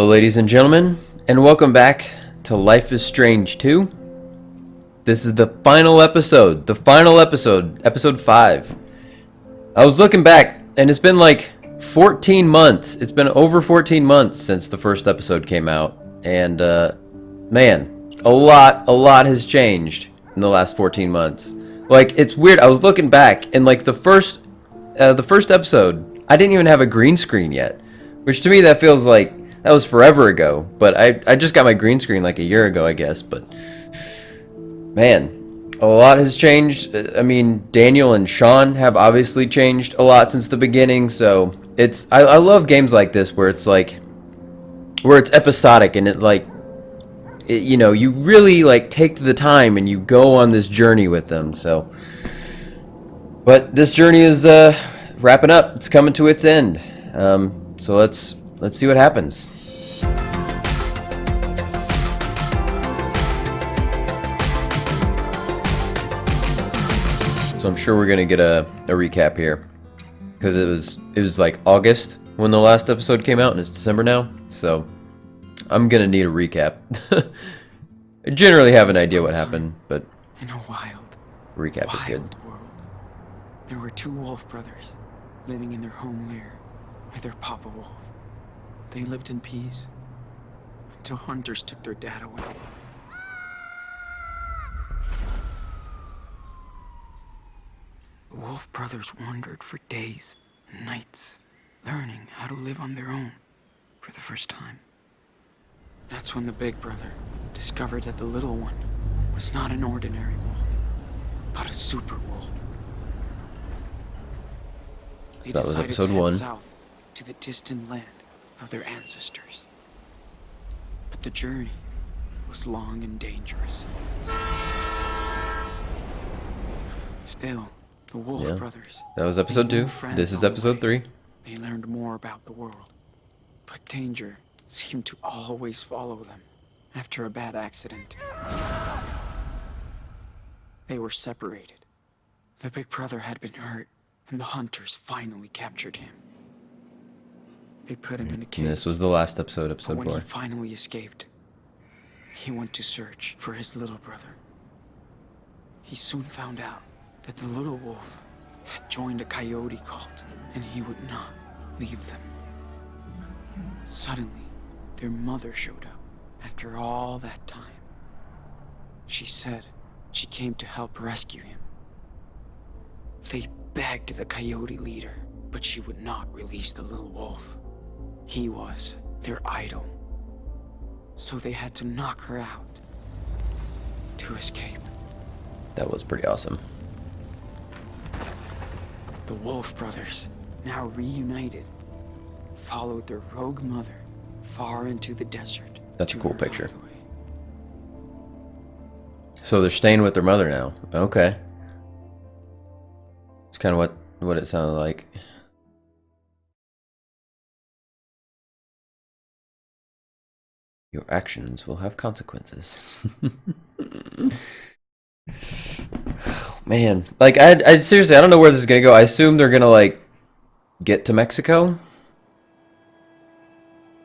Hello, ladies and gentlemen, and welcome back to Life is Strange 2. This is the final episode, episode 5. I was looking back, and it's been like 14 months. It's been over 14 months since the first episode came out, and man, a lot has changed in the last 14 months. Like, it's weird. I was looking back, and like the first episode, I didn't even have a green screen yet, which to me that feels like that was forever ago. But I just got my green screen like a year ago, I guess. But man, a lot has changed. I mean, Daniel and Sean have obviously changed a lot since the beginning. So I love games like this where it's like where it's episodic and you know, you really like take the time and you go on this journey with them. So, but this journey is wrapping up. It's coming to its end. So let's see what happens. So I'm sure we're gonna get a recap here because it was like August when the last episode came out and it's December now. So I'm gonna need a recap. I generally have an idea what happened, but in a wild recap is good. World. There were two wolf brothers living in their home lair with their papa wolf. They lived in peace until hunters took their dad away. The wolf brothers wandered for days and nights, learning how to live on their own for the first time. That's when the big brother discovered that the little one was not an ordinary wolf, but a super wolf. They So that was decided episode to head 1. south to the distant land of their ancestors. But the journey was long and dangerous. Still, the Wolf brothers. That was episode 2. This is episode 3. They learned more about the world, but danger seemed to always follow them after a bad accident. They were separated. The big brother had been hurt, and the hunters finally captured him. They put him in a cage. And this was the last episode, episode But when 4. he finally escaped, he went to search for his little brother. He soon found out that the little wolf had joined a coyote cult, and he would not leave them. Suddenly, their mother showed up after all that time. She said she came to help rescue him. They begged the coyote leader, but she would not release the little wolf. He was their idol. So they had to knock her out to escape. That was pretty awesome. The Wolf brothers, now reunited, followed their rogue mother far into the desert. That's a to cool her picture. hideaway. So they're staying with their mother now. Okay. It's kind of what it sounded like. Your actions will have consequences. Man, like I seriously, I don't know where this is gonna go. I assume they're gonna like get to Mexico,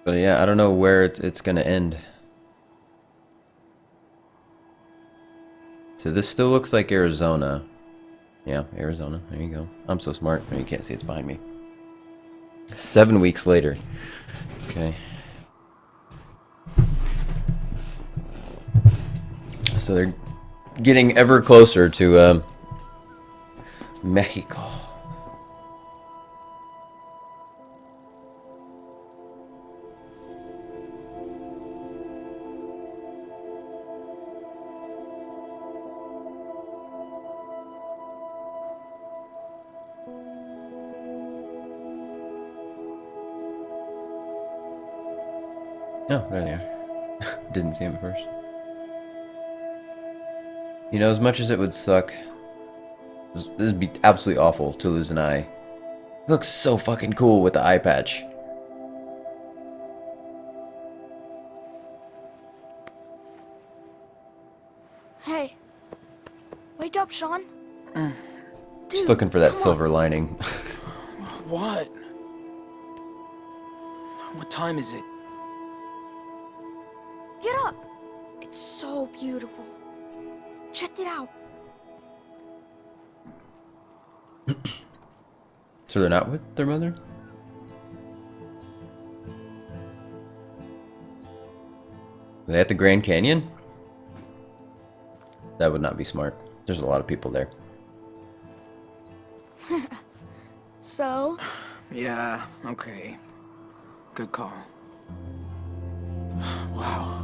but yeah, I don't know where it's gonna end. So this still looks like Arizona. Yeah, Arizona. There you go. I'm so smart. You can't see it's behind me. 7 weeks later. Okay. So they're getting ever closer to Mexico. Oh, there they are. Didn't see him at first. You know, as much as it would suck, this would be absolutely awful to lose an eye. It looks so fucking cool with the eye patch. Hey, wake up, Sean. Just looking for that come on. silver lining. What? What time is it? Get up! It's so beautiful. Check it out. So they're not with their mother? Are they at the Grand Canyon? That would not be smart. There's a lot of people there. So, Yeah, okay. Good call. Wow.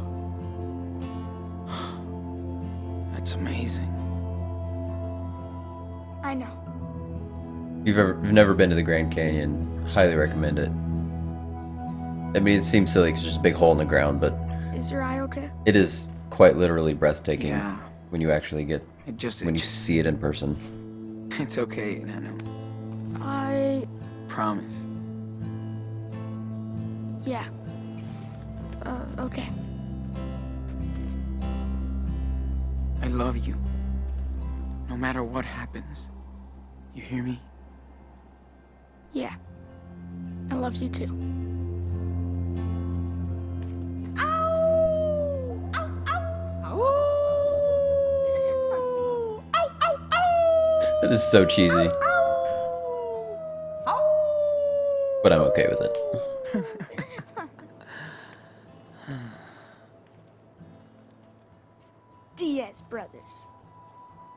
That's amazing. I know. If you've never been to the Grand Canyon, highly recommend it. I mean, it seems silly because there's a big hole in the ground, but Is your eye okay? it is quite literally breathtaking Yeah. when you actually get when you see it in person. It's okay, Nano. Promise. Yeah. Okay. I love you. No matter what happens. You hear me? Yeah. I love you too. That is so cheesy. But I'm okay with it. Diaz brothers.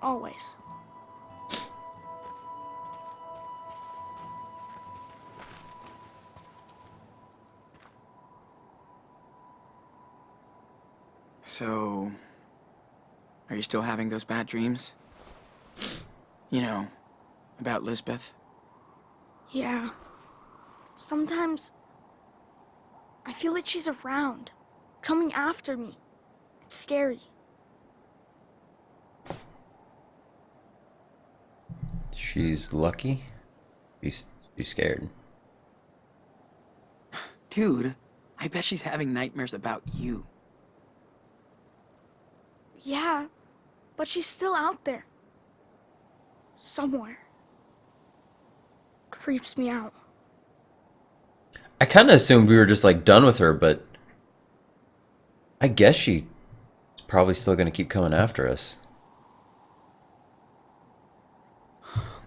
Always. So, are you still having those bad dreams? You know, about Lisbeth? Yeah. Sometimes I feel like she's around, coming after me. It's scary. She's lucky. She's scared. Dude, I bet she's having nightmares about you. Yeah, but she's still out there. Somewhere. Creeps me out. I kind of assumed we were just like done with her, but I guess she's probably still going to keep coming after us.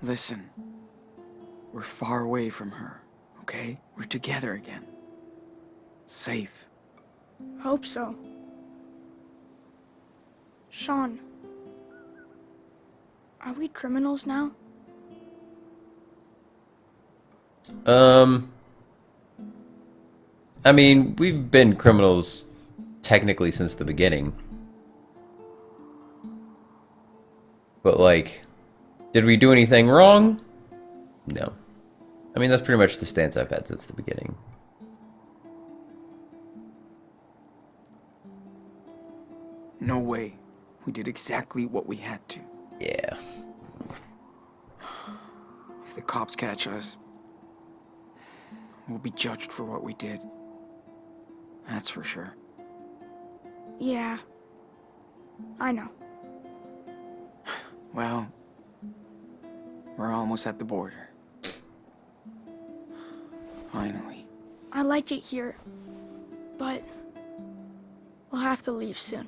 Listen, we're far away from her, okay? We're together again. Safe. Hope so. Sean, are we criminals now? I mean, we've been criminals technically since the beginning. But like, did we do anything wrong? No. I mean, that's pretty much the stance I've had since the beginning. No way. We did exactly what we had to. Yeah. If the cops catch us, we'll be judged for what we did. That's for sure. Yeah. I know. Well, we're almost at the border. Finally. I like it here, but we'll have to leave soon.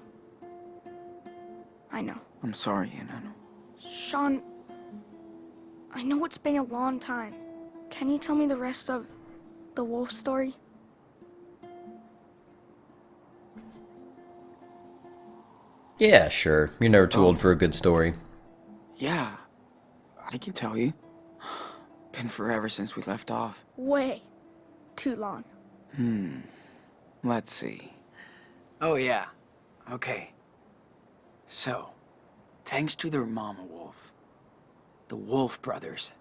I know. I'm sorry, Nano. Sean, I know it's been a long time. Can you tell me the rest of the wolf story? Yeah, sure. You're never too old for a good story. Yeah, I can tell you. Been forever since we left off. Way too long. Let's see. Oh, yeah. Okay. So, thanks to their mama wolf, the Wolf brothers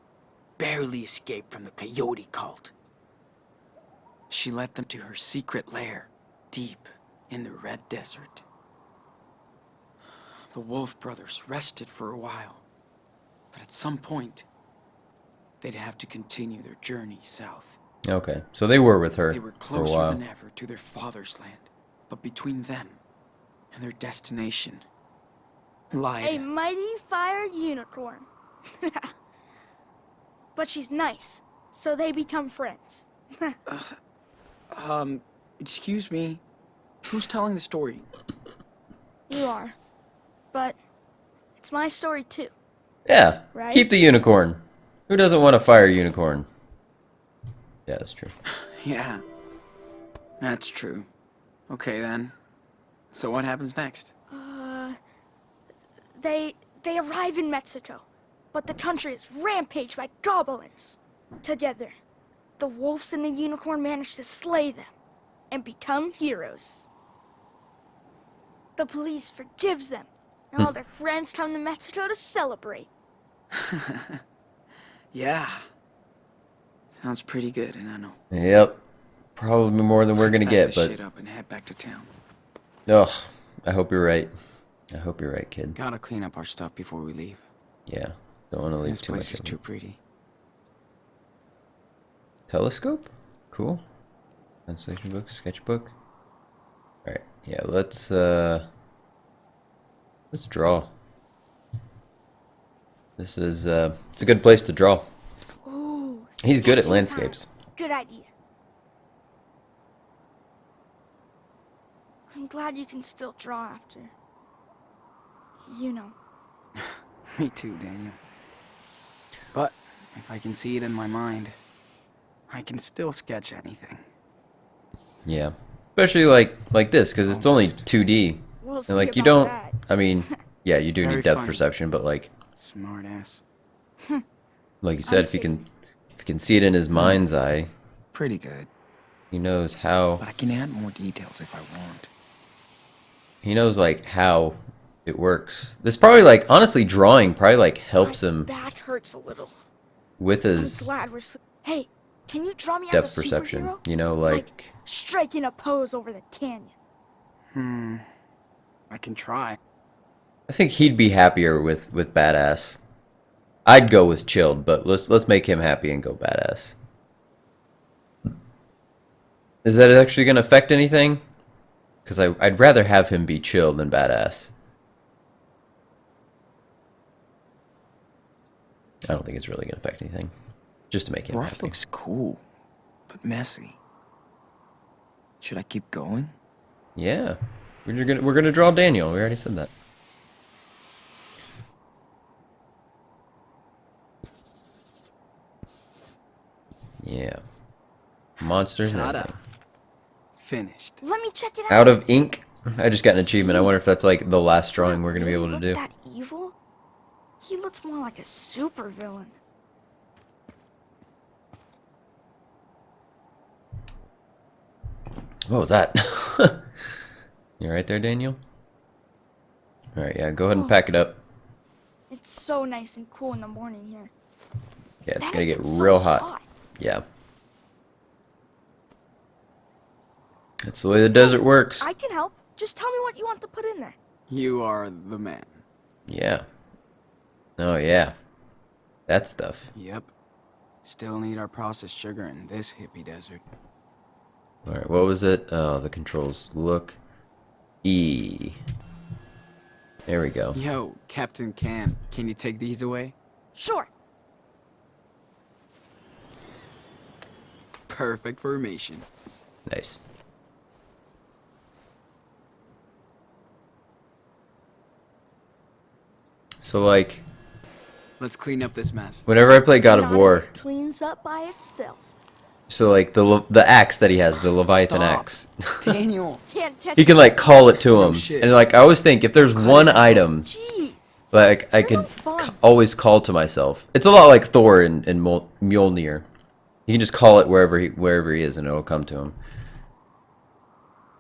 barely escaped from the Coyote cult. She led them to her secret lair, deep in the Red Desert. The Wolf brothers rested for a while, but at some point, they'd have to continue their journey south. Okay, so they were with her They were for a closer while. than ever to their father's land, but between them and their destination lied. A mighty fire unicorn. But she's nice, so they become friends. Excuse me. Who's telling the story? You are. But it's my story too. Yeah. Right? Keep the unicorn. Who doesn't want to fire a unicorn? Yeah, that's true. Yeah. That's true. Okay then. So what happens next? They arrive in Mexico, but the country is rampaged by goblins. Together, the wolves and the unicorn manage to slay them and become heroes. The police forgives them, and all their friends come to Mexico to celebrate. Yeah. Sounds pretty good, and I know. Yep. Probably more than we're Let's gonna pack get, this but shit up and head back to town. ugh. I hope you're right. I hope you're right, kid. Gotta clean up our stuff before we leave. Yeah. Don't want to leave This too place much is of too it. pretty. Telescope? Cool. Translation book, sketchbook. Alright, yeah, let's draw. This is it's a good place to draw. Ooh, He's good at sketching landscapes. time. Good idea. I'm glad you can still draw after. You know. Me too, Daniel. But if I can see it in my mind, I can still sketch anything. Yeah. Especially like this, because it's only 2D. We'll And see like you about don't that. I mean, yeah, you do Very need depth funny. perception, but like Smartass. you said, if you can see it in his mind's eye, Pretty good. he knows how But I can add more details if I want. he knows like how it works. This probably like honestly drawing probably like helps My him back hurts a little. with I'm his glad we're. Hey, can you draw me depth as a perception. superhero? You know, like striking a pose over the canyon. I can try. I think he'd be happier with badass. I'd go with chilled, but let's make him happy and go badass. Is that actually gonna affect anything? Because I'd rather have him be chilled than badass. I don't think it's really gonna affect anything. Just to make him Rough happy. looks cool, but messy. Should I keep going? Yeah, we're gonna draw Daniel. We already said that. Yeah, monsters and Ta-da. everything. Finished. Let me check it out. Out of ink. I just got an achievement. I wonder if that's like the last drawing we're gonna be able to do. That evil? He looks more like a supervillain. What was that? You right there, Daniel? Alright, yeah, go ahead and pack it up. It's so nice and cool in the morning here. Yeah, it's That gonna get gets so real hot. Yeah. That's the way the desert works. I can help. Just tell me what you want to put in there. You are the man. Yeah. Oh, yeah. That stuff. Yep. Still need our processed sugar in this hippie desert. Alright, what was it? Oh, the controls. Look. E. There we go. Yo, Captain Can you take these away? Sure. Perfect formation. Nice. So, like, Let's clean up this mess. whenever I play God of Not if War, it cleans up by itself. so like the axe that he has, the Leviathan Stop. axe, Daniel. Can't catch he can like call it to him, shit. and like I always think if there's one item Jeez. like I You're could no fun. always call to myself. It's a lot like Thor and Mjolnir. You can just call it wherever he is, and it'll come to him.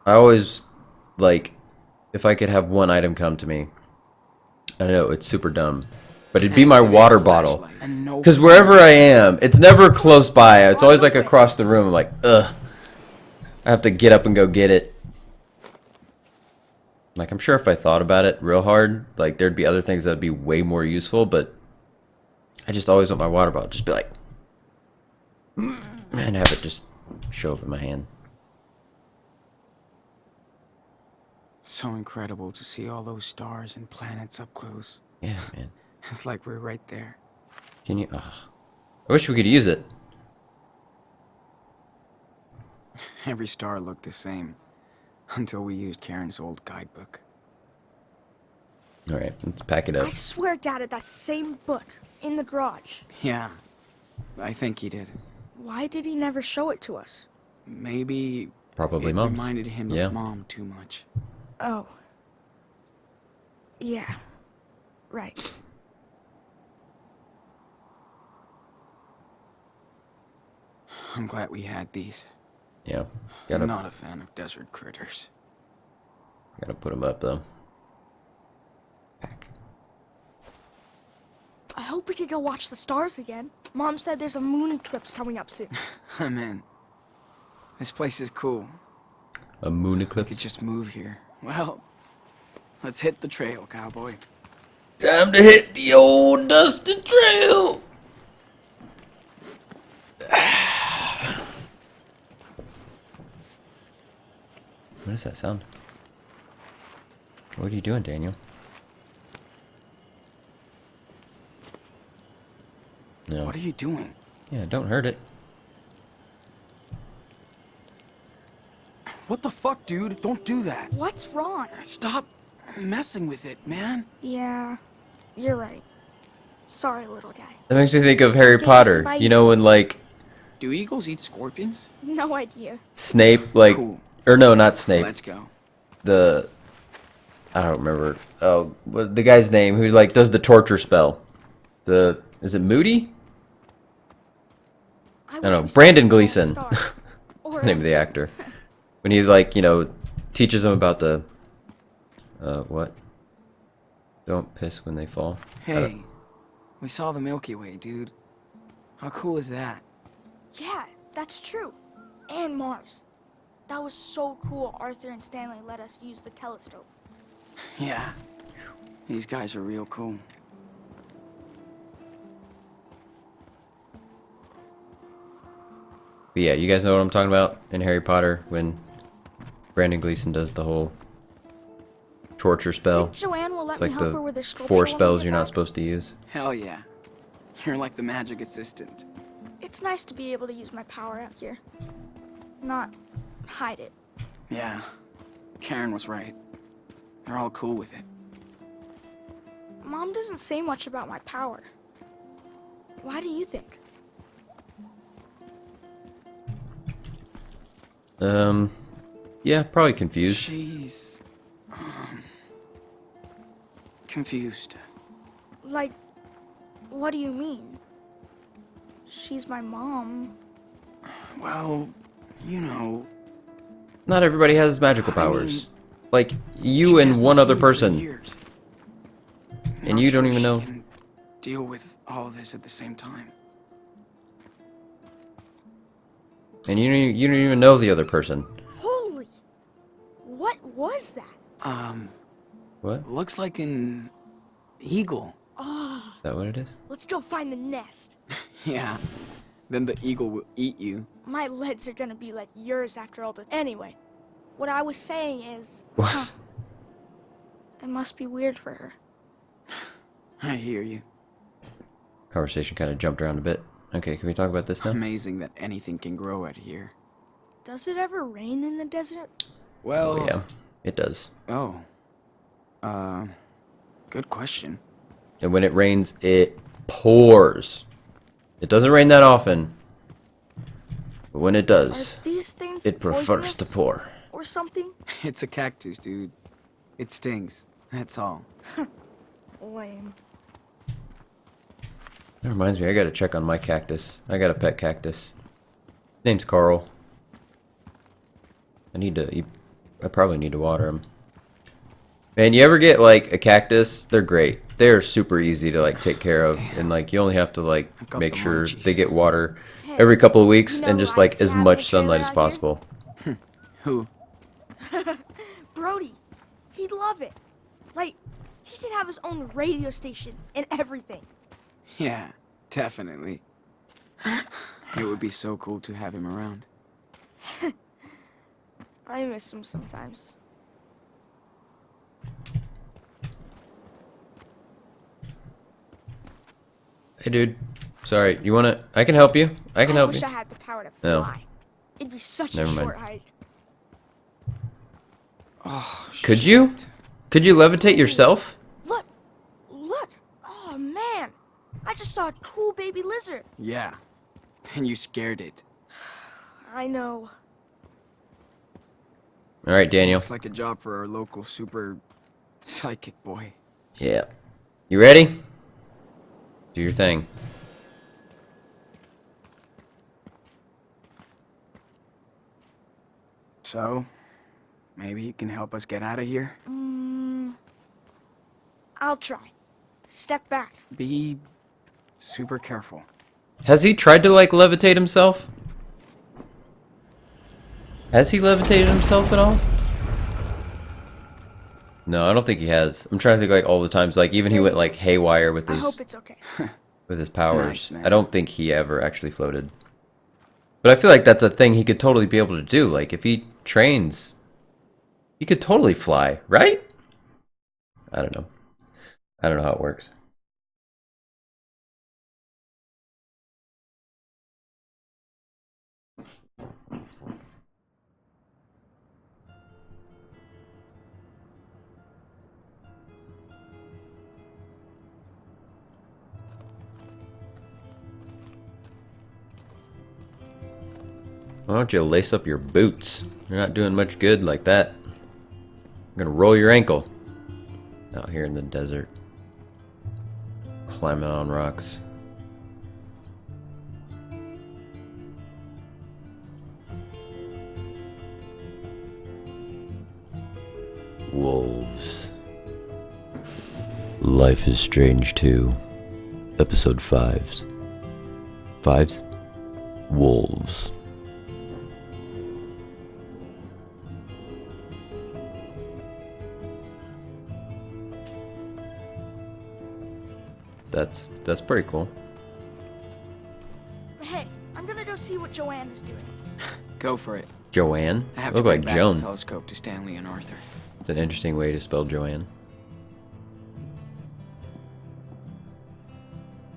I always like if I could have one item come to me. I know it's super dumb, but it'd be my Activate water the bottle. flashlight. And no Because wherever I am, it's never close by. It's always like across the room. Like, ugh. I have to get up and go get it. Like, I'm sure if I thought about it real hard, like, there'd be other things that'd be way more useful, but I just always want my water bottle. Just be like, and have it just show up in my hand. So incredible to see all those stars and planets up close. Yeah, man. It's like we're right there. Can you? Ugh. I wish we could use it. Every star looked the same. Until we used Karen's old guidebook. Alright, let's pack it I up. swear Dad had that same book in the garage. Yeah, I think he did. Why did he never show it to us? Maybe Probably it Mom's. reminded him Yeah. of Mom too much. Oh. Yeah. Right. I'm glad we had these. Yeah. I'm Gotta, not a fan of desert critters. gotta put them up, though. Pack. I hope we can go watch the stars again. Mom said there's a moon eclipse coming up soon. I'm in. This place is cool. A moon We eclipse. could just move here. Well, let's hit the trail, cowboy. Time to hit the old dusty trail! What does that sound? What are you doing, Daniel? No. What are you doing? Yeah, don't hurt it. What the fuck, dude? Don't do that. What's wrong? Stop messing with it, man. Yeah, you're right. Sorry, little guy. That makes me think of Harry Okay, Potter. bye, You know when, Eagles. like, Do eagles eat scorpions? No idea. Snape, like... Cool. Or no, not Snape. Let's go. The... I don't remember. Oh, what the guy's name who, like, does the torture spell. The... Is it Moody? I don't know. wish we Brandon saw the Gleeson. stars. That's Or the name of the actor. When he, like, you know, teaches them about the... what? Don't piss when they fall. Hey, we saw the Milky Way, dude. How cool is that? Yeah, that's true. And Mars. That was so cool Arthur and Stanley let us use the telescope. Yeah. These guys are real cool. But yeah, you guys know what I'm talking about in Harry Potter when Brandon Gleeson does the whole torture spell. Think Joanne will let It's me like help her with the her sculpture 4 when we spells get you're not back? supposed to use. Hell yeah. You're like the magic assistant. It's nice to be able to use my power out here. Not hide it. Yeah. Karen was right. They're all cool with it. Mom doesn't say much about my power. Why do you think? Yeah, probably confused. She's... confused. Like, what do you mean? She's my mom. Well, you know... Not everybody has magical I mean, powers. Like, you she and hasn't one seen other me for person. years. And Not you don't sure even she know. can deal with all of this at the same time. And you don't even know the other person. Holy! What was that? What? Looks like an eagle. Oh, Is that what it is? let's go find the nest. Yeah. Then the eagle will eat you. My legs are gonna be like yours after all the... Anyway, what I was saying is... What? It must be weird for her. I hear you. Conversation kind of jumped around a bit. Okay, can we talk about this now? Amazing that anything can grow out here. Does it ever rain in the desert? Well... Oh, yeah. It does. Oh. Good question. And when it rains, it pours. It doesn't rain that often. But when it Are does, these things it prefers to poisonous pour. or something? It's a cactus, dude. It stings. That's all. Lame. That reminds me, I gotta check on my cactus. I got a pet cactus. Name's Carl. I probably need to water him. Man, you ever get like a cactus? They're great. They're super easy to like take care of, and like you only have to like I've got make the sure munchies. they get water Hey, every couple of weeks you know and who just likes like to as have much a trailer sunlight as out here? possible. Who? Brody. He'd love it. Like, he could have his own radio station and everything. Yeah, definitely. It would be so cool to have him around. I miss him sometimes. Hey, dude. Sorry, you wanna? I can help you. I can help wish you. I had the power to No. fly. It'd be such Never a mind. short hike. Oh, Could you? shit. Could you levitate yourself? Look! Look! Oh, man! I just saw a cool baby lizard. Yeah. And you scared it. I know. All right, Daniel. Looks like a job for our local super psychic boy. Yeah. You ready? Do your thing. So, maybe you can help us get out of here? I'll try. Step back. Be super careful. Has he tried to, like, levitate himself? Has he levitated himself at all? No, I don't think he has. I'm trying to think, like, all the times. Like, even he went, like, haywire with I his... hope it's okay. with his powers. Nice, man. I don't think he ever actually floated. But I feel like that's a thing he could totally be able to do. Like, if he trains, he could totally fly, right? I don't know. I don't know how it works. Why don't you lace up your boots? You're not doing much good like that. I'm gonna roll your ankle. Out here in the desert. Climbing on rocks. Wolves. Life is Strange 2. Episode 5s. 5s? Wolves. That's pretty cool. Hey, I'm gonna go see what Joanne is doing. Go for it. Joanne? I have Look to like bring back Joan. the telescope to Stanley and Arthur. It's an interesting way to spell Joanne.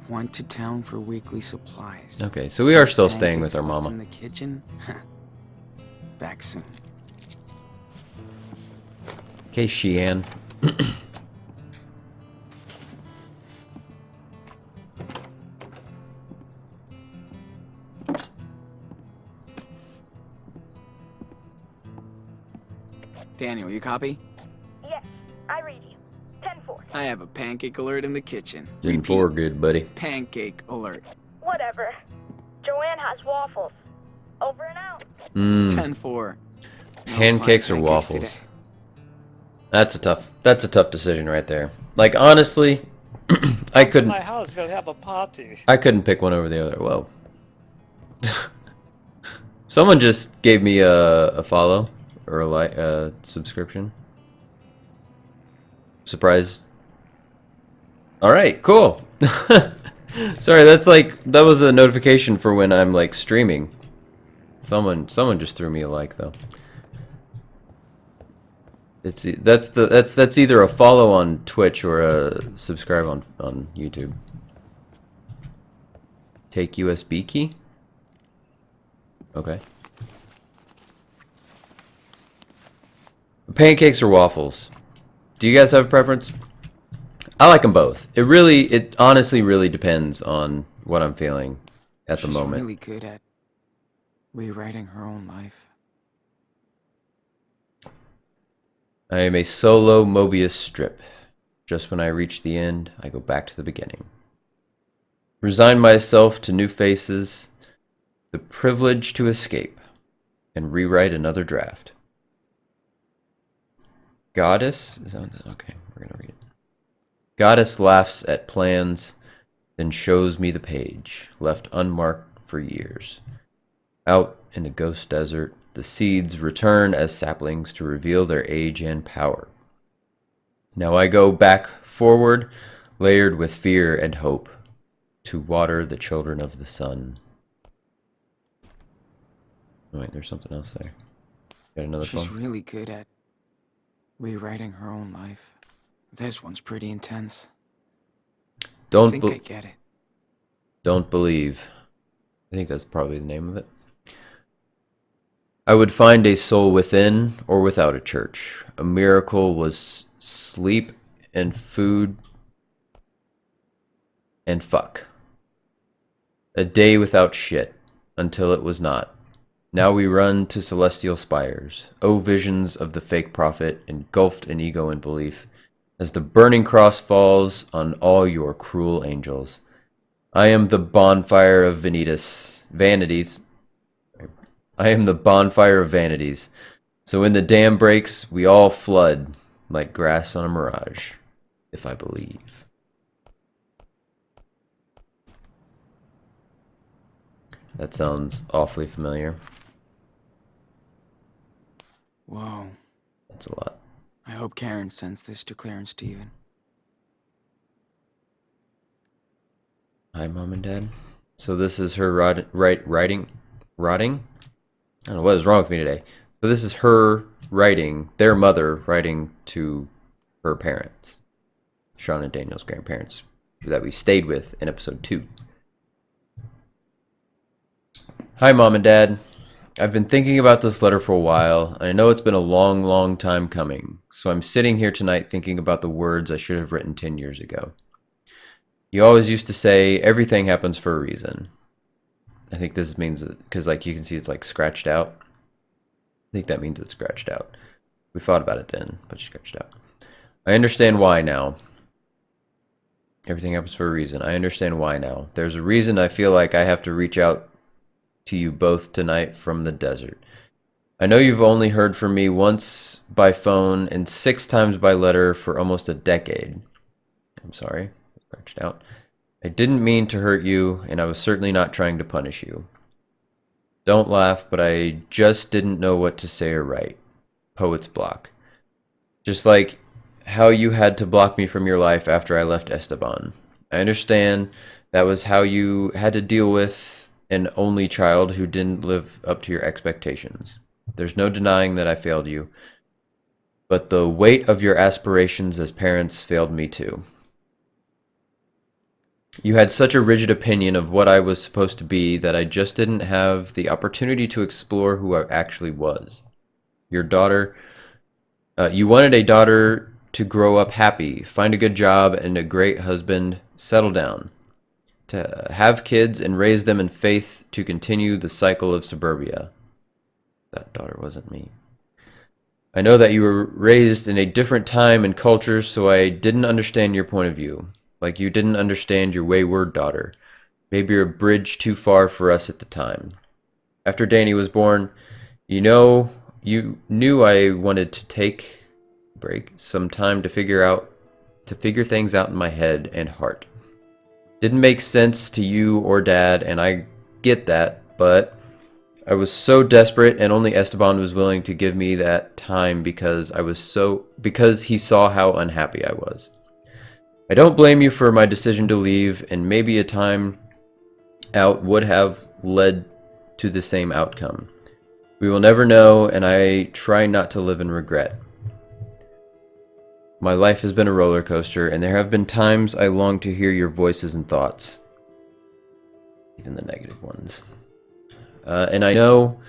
Went to town for weekly supplies. Okay, so we are still Some staying with our pancakes left mama. in the kitchen. Back soon. Okay, Sheehan. Daniel, you copy? Yes, I read you. 10-4. I have a pancake alert in the kitchen. Didn't for good, buddy. Pancake alert. Whatever. Joanne has waffles. Over and out. 10-4. No Pancakes fine or waffles? today. That's a tough decision right there. Like, honestly, I couldn't My house will have a party. pick one over the other. Whoa. Someone just gave me a follow or a subscription. Surprised. All right, cool. Sorry, that was a notification for when I'm like streaming. Someone just threw me a like though. That's either a follow on Twitch or a subscribe on YouTube. Take USB key? Okay. Pancakes or waffles? Do you guys have a preference? I like them both. It honestly really depends on what I'm feeling at the She's moment. really good at rewriting her own life. I am a solo Mobius strip. Just when I reach the end, I go back to the beginning. Resign myself to new faces, the privilege to escape, and rewrite another draft. Goddess? Okay, we're gonna read it. Goddess laughs at plans, then shows me the page, left unmarked for years. Out in the ghost desert, the seeds return as saplings to reveal their age and power. Now I go back forward, layered with fear and hope, to water the children of the sun. Oh, wait, there's something else there. Got another She's phone? really good at rewriting her own life. This one's pretty intense. I Don't think be- I get it. Don't believe. I think that's probably the name of it. I would find a soul within or without a church. A miracle was sleep and food and fuck. A day without shit, until it was not. Now we run to celestial spires. O visions of the fake prophet, engulfed in ego and belief, as the burning cross falls on all your cruel angels. I am the bonfire of vanities. I am the bonfire of vanities. So when the dam breaks, we all flood like grass on a mirage, if I believe. That sounds awfully familiar. Whoa. That's a lot. I hope Karen sends this to Claire and Steven. Hi, Mom and Dad. So this is her writing? I don't know what is wrong with me today. So this is her writing, their mother writing to her parents, Sean and Daniel's grandparents, that we stayed with in episode 2. Hi, Mom and Dad. I've been thinking about this letter for a while, and I know it's been a long, long time coming, so I'm sitting here tonight thinking about the words I should have written 10 years ago. You always used to say, everything happens for a reason. I think this means, because like you can see it's like scratched out. I think that means it's scratched out. We thought about it then, but it's scratched out. I understand why now. Everything happens for a reason. I understand why now. There's a reason I feel like I have to reach out to you both tonight from the desert. I know you've only heard from me once by phone and 6 times by letter for almost a decade. I'm sorry. Scratched out. I didn't mean to hurt you, and I was certainly not trying to punish you. Don't laugh, but I just didn't know what to say or write. Poet's block. Just like how you had to block me from your life after I left Esteban. I understand that was how you had to deal with an only child who didn't live up to your expectations. There's no denying that I failed you, but the weight of your aspirations as parents failed me too. You had such a rigid opinion of what I was supposed to be that I just didn't have the opportunity to explore who I actually was. Your daughter, you wanted a daughter to grow up happy, find a good job and a great husband, settle down, to have kids and raise them in faith to continue the cycle of suburbia. That daughter wasn't me. I know that you were raised in a different time and culture, so I didn't understand your point of view. Like you didn't understand your wayward daughter. Maybe you're a bridge too far for us at the time. After Danny was born, you knew I wanted to take a break, some time to figure things out in my head and heart. Didn't make sense to you or Dad, and I get that, but I was so desperate, and only Esteban was willing to give me that time because he saw how unhappy I was. I don't blame you for my decision to leave, and maybe a time out would have led to the same outcome. We will never know, and I try not to live in regret. My life has been a roller coaster, and there have been times I long to hear your voices and thoughts. Even the negative ones. And I know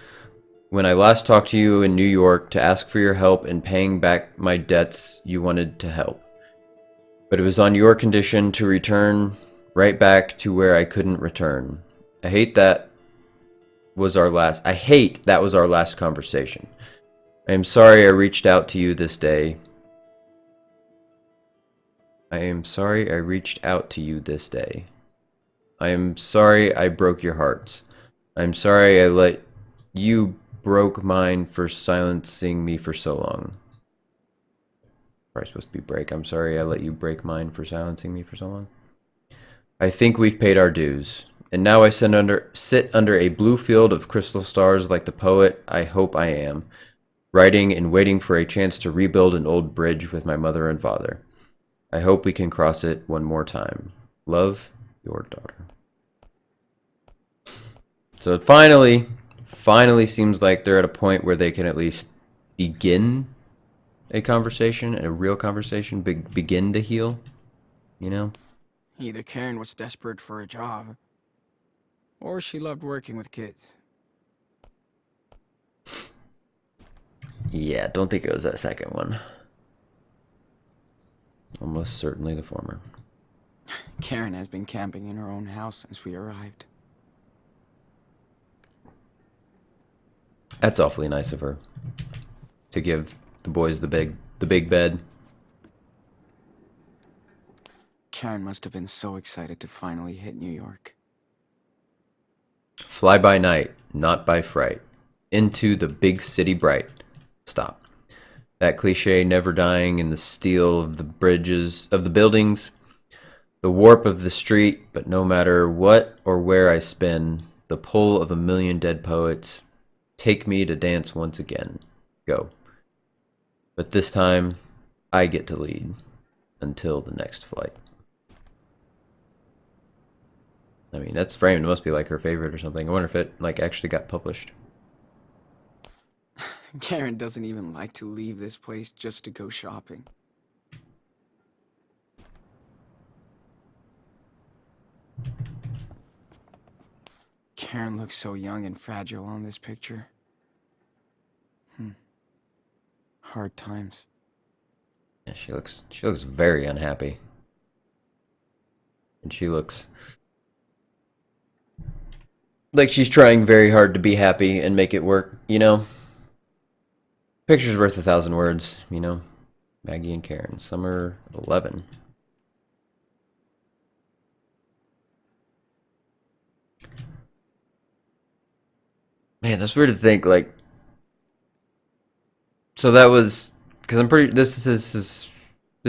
when I last talked to you in New York to ask for your help in paying back my debts, you wanted to help. But it was on your condition to return right back to where I couldn't return. I hate that was our last conversation. I am sorry I reached out to you this day. I am sorry I reached out to you this day. I am sorry I broke your hearts. I'm sorry I let you broke mine for silencing me for so long. Probably supposed to be break. I'm sorry I let you break mine for silencing me for so long. I think we've paid our dues. And now I sit under a blue field of crystal stars like the poet I hope I am, writing and waiting for a chance to rebuild an old bridge with my mother and father. I hope we can cross it one more time. Love, your daughter. So it finally seems like they're at a point where they can at least begin a conversation, a real conversation, begin to heal, you know? Either Karen was desperate for a job, or she loved working with kids. Yeah, don't think it was that second one. Almost certainly the former. Karen has been camping in her own house since we arrived. That's awfully nice of her. To give the boys the big bed. Karen must have been so excited to finally hit New York. Fly by night, not by fright. Into the big city bright. Stop. That cliche never dying in the steel of the bridges, of the buildings, the warp of the street, but no matter what or where I spin, the pull of a million dead poets, take me to dance once again. Go. But this time, I get to lead until the next flight. I mean, that's framed. It must be like her favorite or something. I wonder if it like actually got published. Karen doesn't even like to leave this place just to go shopping. Karen looks so young and fragile on this picture. Hard times. Yeah, she looks very unhappy. And she looks like she's trying very hard to be happy and make it work, you know? Picture's worth 1,000 words, you know? Maggie and Karen, summer 11. Man, that's weird to think, like... So that was... Because I'm pretty... This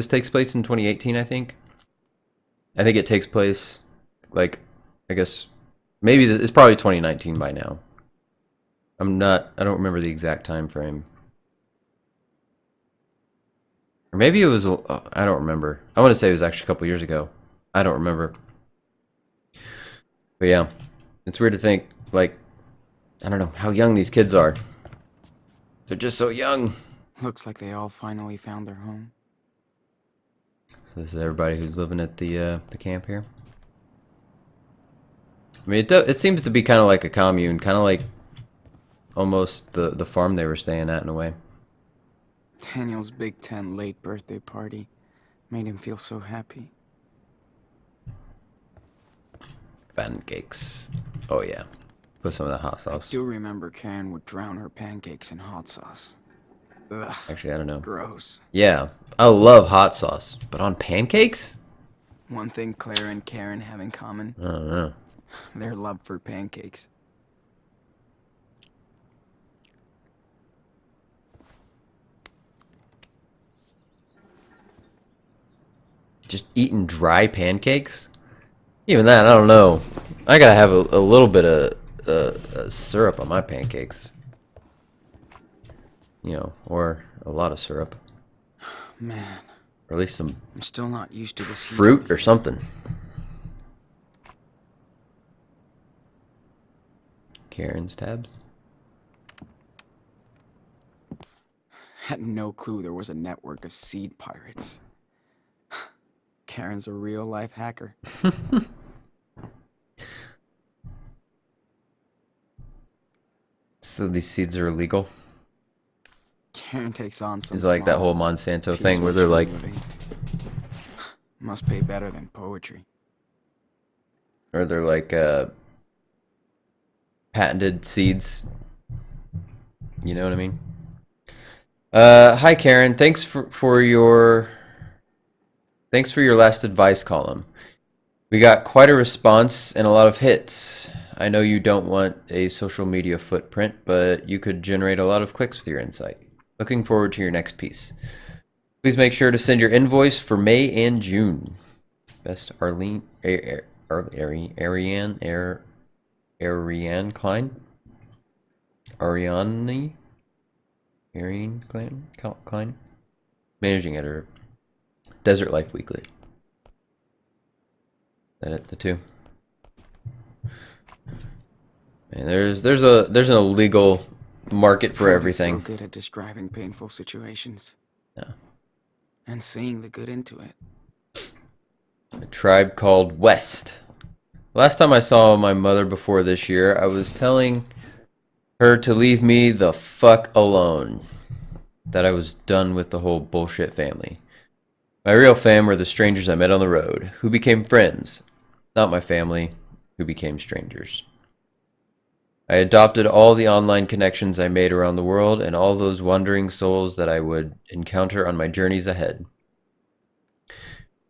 takes place in 2018, I think. I think it takes place, like, I guess... Maybe it's probably 2019 by now. I don't remember the exact time frame. Or maybe it was, I don't remember. I want to say it was actually a couple years ago. I don't remember. But yeah, it's weird to think, like, I don't know how young these kids are. They're just so young. Looks like they all finally found their home. So this is everybody who's living at the camp here. I mean, it seems to be kind of like a commune, kind of like almost the farm they were staying at in a way. Daniel's Big Ten late birthday party made him feel so happy. Pancakes. Oh yeah. Put some of that hot sauce. I do remember Karen would drown her pancakes in hot sauce. Ugh, Actually, I don't know. gross. Yeah, I love hot sauce, but on pancakes? One thing Claire and Karen have in common, I don't know. their love for pancakes. Just eating dry pancakes? Even that, I don't know. I gotta have a little bit of syrup on my pancakes. You know, or a lot of syrup. Man, Or at least some I'm still not used to this heat fruit over or something. Karen's tabs. Had no clue there was a network of seed pirates. Karen's a real-life hacker. So these seeds are illegal? Karen takes on some Is it like that small whole Monsanto piece thing where of they're like, living. Must pay better than poetry. or they're like patented seeds? You know what I mean? Hi Karen, thanks for your last advice column. We got quite a response and a lot of hits. I know you don't want a social media footprint, but you could generate a lot of clicks with your insight. Looking forward to your next piece. Please make sure to send your invoice for May and June. Best Ariane Klein? Ariane Klein? Managing editor. Desert Life Weekly. That it, the two. And there's an illegal market for Karen is everything. So good at describing painful situations. Yeah. And seeing the good into it. A tribe called West. Last time I saw my mother before this year, I was telling her to leave me the fuck alone. that I was done with the whole bullshit family. My real fam were the strangers I met on the road, who became friends, not my family, who became strangers. I adopted all the online connections I made around the world and all those wandering souls that I would encounter on my journeys ahead.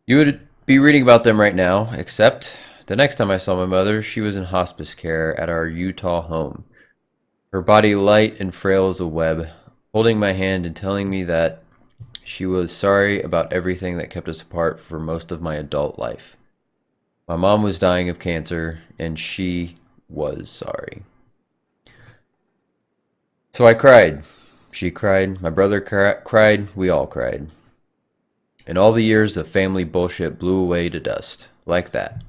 You would be reading about them right now, except the next time I saw my mother, she was in hospice care at our Utah home. Her body light and frail as a web, holding my hand and telling me that she was sorry about everything that kept us apart for most of my adult life. My mom was dying of cancer, and she was sorry. So I cried. She cried. My brother cried. We all cried. And all the years of family bullshit blew away to dust. Like that.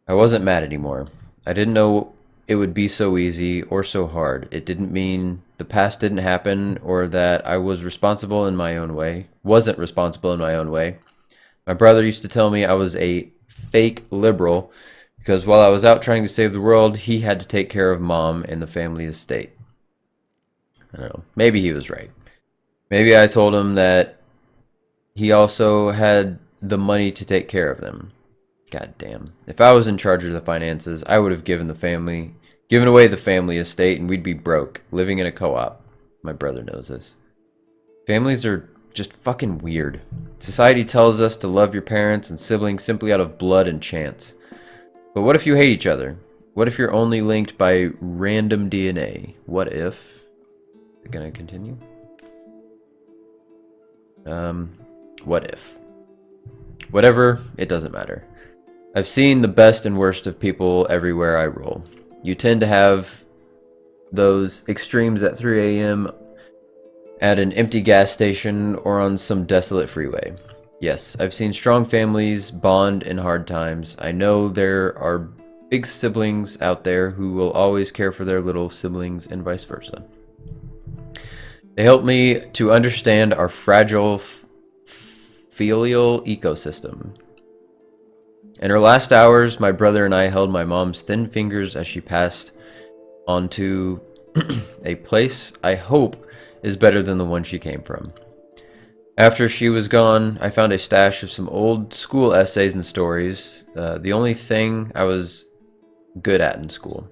I wasn't mad anymore. I didn't know it would be so easy or so hard. It didn't mean the past didn't happen or that I was responsible in my own way. Wasn't responsible in my own way. My brother used to tell me I was a fake liberal because while I was out trying to save the world, he had to take care of mom and the family estate. I don't know. Maybe he was right. Maybe I told him that he also had the money to take care of them. God damn. If I was in charge of the finances, I would have given away the family estate and we'd be broke, living in a co-op. My brother knows this. Families are just fucking weird. Society tells us to love your parents and siblings simply out of blood and chance. But what if you hate each other? What if you're only linked by random DNA? What if... Is it gonna continue? What if? Whatever, it doesn't matter. I've seen the best and worst of people everywhere I roll. You tend to have those extremes at 3 a.m. at an empty gas station or on some desolate freeway. Yes, I've seen strong families bond in hard times. I know there are big siblings out there who will always care for their little siblings and vice versa. They help me to understand our fragile filial ecosystem. In her last hours, my brother and I held my mom's thin fingers as she passed on to a place I hope is better than the one she came from. After she was gone, I found a stash of some old school essays and stories, the only thing I was good at in school.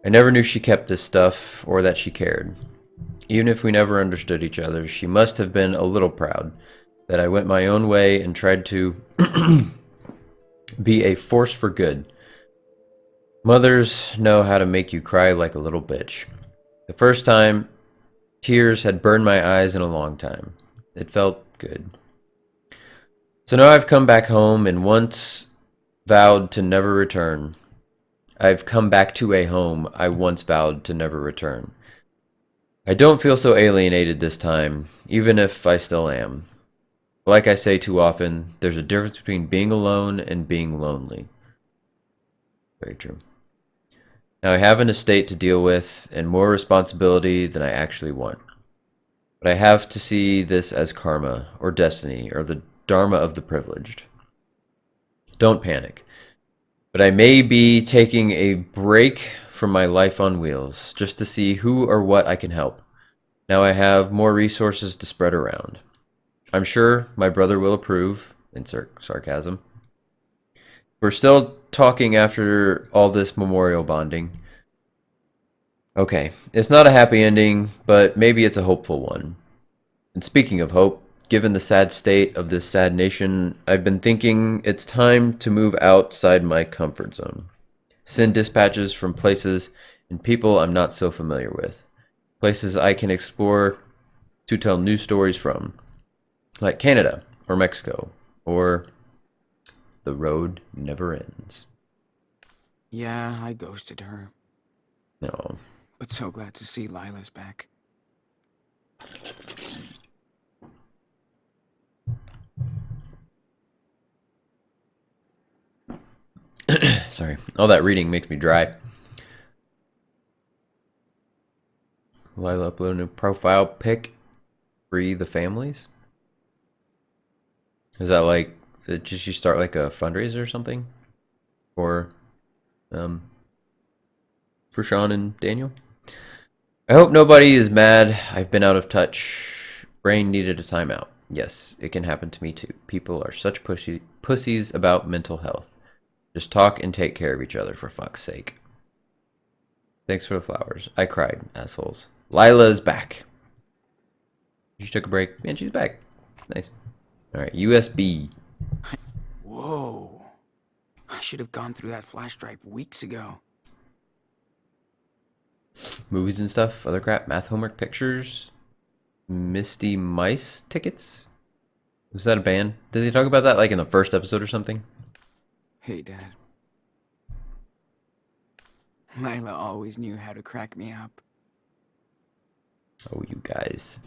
I never knew she kept this stuff or that she cared. Even if we never understood each other, she must have been a little proud that I went my own way and tried to be a force for good. Mothers know how to make you cry like a little bitch. The first time, tears had burned my eyes in a long time. It felt good. So now I've come back home and once vowed to never return. I've come back to a home I once vowed to never return. I don't feel so alienated this time, even if I still am. Like I say too often, there's a difference between being alone and being lonely. Very true. Now I have an estate to deal with and more responsibility than I actually want. But I have to see this as karma, or destiny, or the dharma of the privileged. Don't panic. But I may be taking a break from my life on wheels, just to see who or what I can help. Now I have more resources to spread around. I'm sure my brother will approve, insert sarcasm. We're still talking after all this memorial bonding. Okay, it's not a happy ending, but maybe it's a hopeful one. And speaking of hope, given the sad state of this sad nation, I've been thinking it's time to move outside my comfort zone. Send dispatches from places and people I'm not so familiar with. Places I can explore to tell new stories from. Like Canada, or Mexico, or the road never ends. Yeah, I ghosted her. No. But so glad to see Lila's back. Sorry. All that reading makes me dry. Lila upload a new profile pic. Free the families? Is that like, just you start like a fundraiser or something? For Sean and Daniel? I hope nobody is mad. I've been out of touch. Brain needed a timeout. Yes, it can happen to me too. People are such pussies about mental health. Just talk and take care of each other, for fuck's sake. Thanks for the flowers. I cried, assholes. Lila's back. She took a break, and she's back. Nice. Alright, USB. Whoa. I should have gone through that flash drive weeks ago. Movies and stuff, other crap, math homework, pictures, Misty Mice tickets. Was that a band? Did they talk about that like in the first episode or something? Hey, Dad. Lila always knew how to crack me up. Oh, you guys.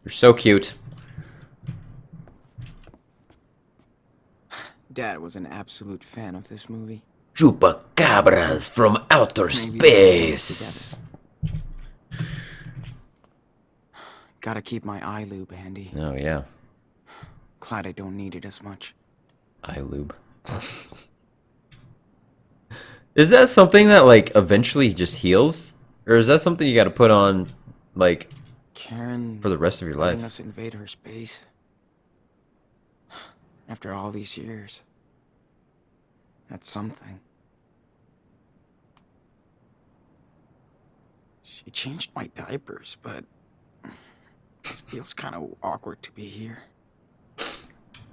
You're so cute. Dad was an absolute fan of this movie. Chupacabras from outer Maybe they were space. Gotta keep my eye lube handy. Oh, yeah. Glad I don't need it as much. Eye lube. Is that something that, like, eventually just heals? Or is that something you gotta put on, like, Karen for the rest of your letting life? us invade her space. After all these years. That's something. She changed my diapers, but it feels kind of awkward to be here.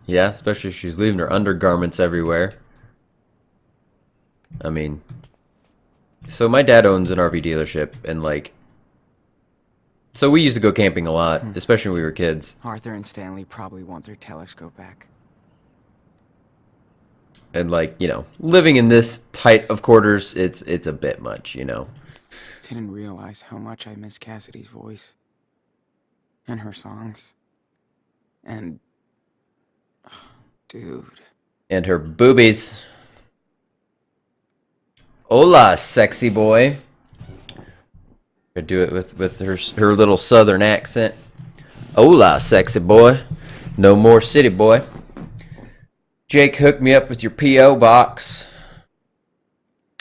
Yeah, especially if she's leaving her undergarments everywhere. I mean, so my dad owns an RV dealership, and like, so we used to go camping a lot, especially when we were kids. Arthur and Stanley probably want their telescope back. And like, you know, living in this tight of quarters, it's a bit much, you know. Didn't realize how much I miss Cassidy's voice. And her songs. And... dude. And her boobies. Hola, sexy boy. I do it with her little southern accent. Hola, sexy boy. No more city boy. Jake hooked me up with your P.O. box.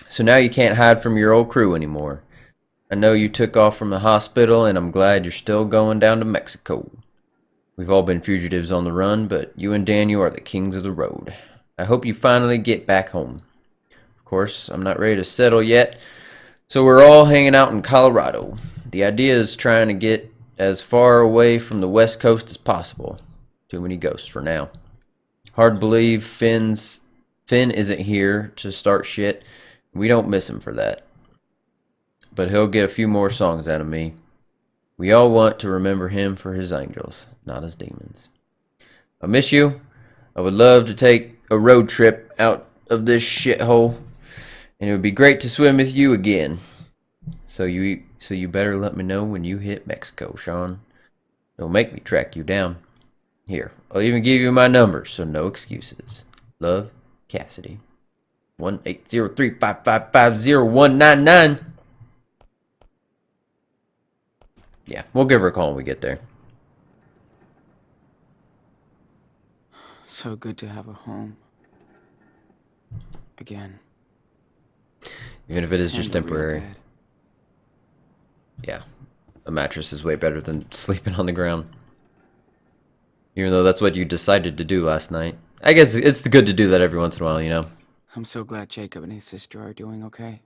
So now you can't hide from your old crew anymore. I know you took off from the hospital, and I'm glad you're still going down to Mexico. We've all been fugitives on the run, but you and Daniel are the kings of the road. I hope you finally get back home. Of course, I'm not ready to settle yet, so we're all hanging out in Colorado. The idea is trying to get as far away from the West Coast as possible. Too many ghosts for now. Hard to believe Finn isn't here to start shit. We don't miss him for that. But he'll get a few more songs out of me. We all want to remember him for his angels, not his demons. I miss you. I would love to take a road trip out of this shithole, and it would be great to swim with you again. So you better let me know when you hit Mexico, Sean. Don't make me track you down. Here, I'll even give you my number, so no excuses. Love, Cassidy. 1-803-555-0199. Yeah, we'll give her a call when we get there. So good to have a home. Again. Even if it is just And a real temporary. bed. Yeah, a mattress is way better than sleeping on the ground. Even though that's what you decided to do last night. I guess it's good to do that every once in a while, you know? I'm so glad Jacob and his sister are doing okay.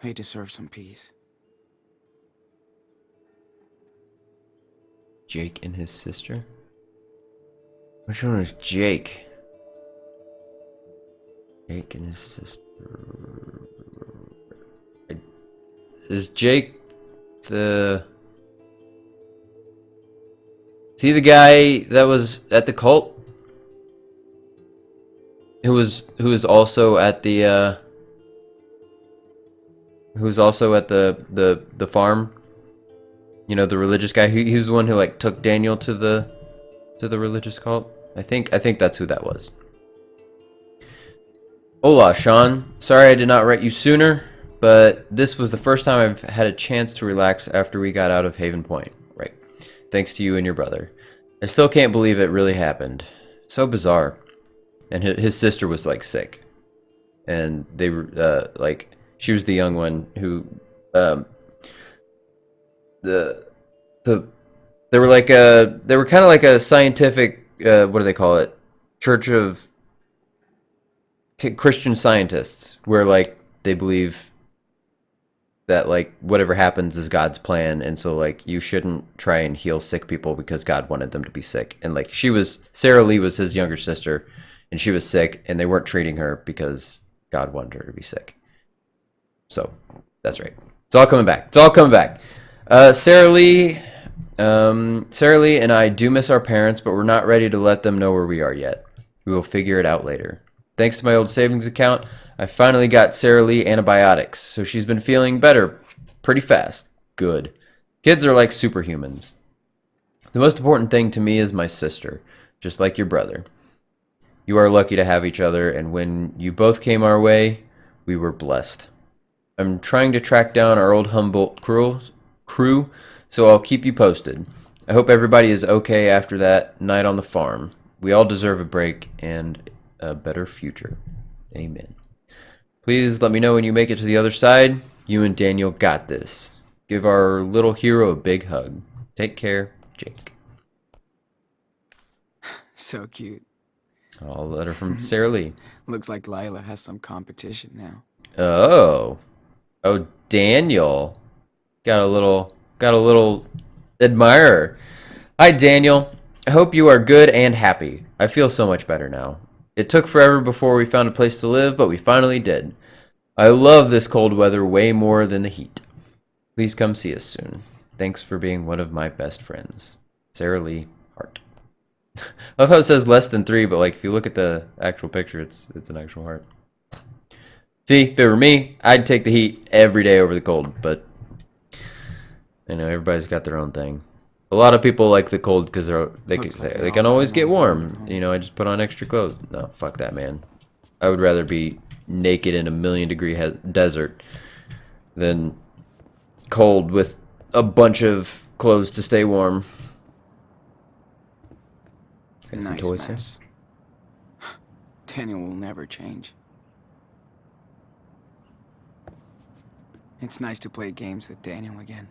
They deserve some peace. Jake and his sister? Which one is Jake? Jake and his sister. Is Jake the... Is he the guy that was at the cult? Who was also at the who was also at the farm? You know, the religious guy. He was the one who like took Daniel to the religious cult. I think that's who that was. Hola, Sean. Sorry I did not write you sooner, but this was the first time I've had a chance to relax after we got out of Haven Point. Right. Thanks to you and your brother. I still can't believe it really happened. So bizarre. And his sister was like sick. And they were like, she was the young one who the the they were kind of like a scientific what do they call it? Church of Christian Scientists, where like they believe that like whatever happens is God's plan, and so like you shouldn't try and heal sick people because God wanted them to be sick. And like Sarah Lee was his younger sister, and she was sick, and they weren't treating her because God wanted her to be sick. So that's right. It's all coming back. It's all coming back. Sarah Lee and I do miss our parents, but we're not ready to let them know where we are yet. We will figure it out later. Thanks to my old savings account, I finally got Sarah Lee antibiotics, so she's been feeling better pretty fast. Good. Kids are like superhumans. The most important thing to me is my sister, just like your brother. You are lucky to have each other, and when you both came our way, we were blessed. I'm trying to track down our old Humboldt crew, so I'll keep you posted. I hope everybody is okay after that night on the farm. We all deserve a break and a better future. Amen. Please let me know when you make it to the other side. You and Daniel got this. Give our little hero a big hug. Take care, Jake. So cute. Oh, a letter from Sarah Lee. Looks like Lila has some competition now. Oh, Daniel got a little admirer. Hi, Daniel. I hope you are good and happy. I feel so much better now. It took forever before we found a place to live, but we finally did. I love this cold weather way more than the heat. Please come see us soon. Thanks for being one of my best friends. Sarah Lee, heart. I love how it says less than 3, but like if you look at the actual picture, it's an actual heart. See, if it were me, I'd take the heat every day over the cold, but you know, everybody's got their own thing. A lot of people like the cold because they can always get warm. You know, I just put on extra clothes. No, fuck that, man. I would rather be naked in a 1,000,000-degree desert than cold with a bunch of clothes to stay warm. Got some toys here. Daniel will never change. It's nice to play games with Daniel again.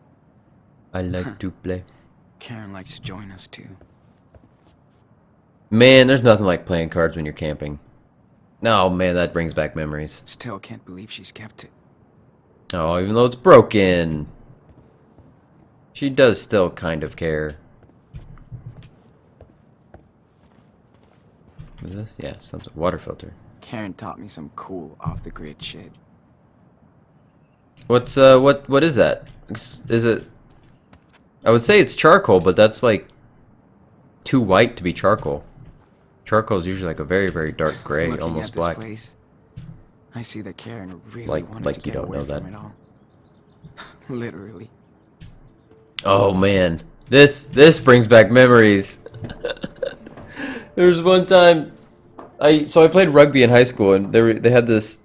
I like to play. Karen likes to join us too. Man, there's nothing like playing cards when you're camping. Oh man, that brings back memories. Still can't believe she's kept it. Oh, even though it's broken. She does still kind of care. What is this? Yeah, something. Water filter. Karen taught me some cool off-the-grid shit. What is that? Is it... I would say it's charcoal, but that's like too white to be charcoal. Charcoal is usually like a very, very dark gray, Looking almost at black. This place, I see that Karen really wanted Like to you get don't away know from that. it all. Literally. Oh man, this brings back memories. There was one time, I played rugby in high school, and they had this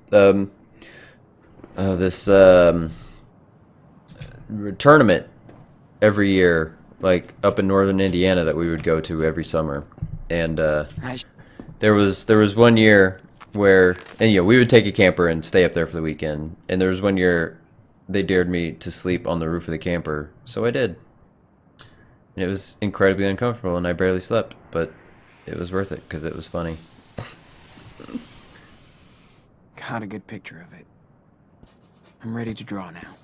tournament every year, like up in northern Indiana, that we would go to every summer. And there was one year where, and you know, we would take a camper and stay up there for the weekend. And there was one year they dared me to sleep on the roof of the camper, so I did. And it was incredibly uncomfortable, and I barely slept, but it was worth it because it was funny. Got a good picture of it. I'm ready to draw now.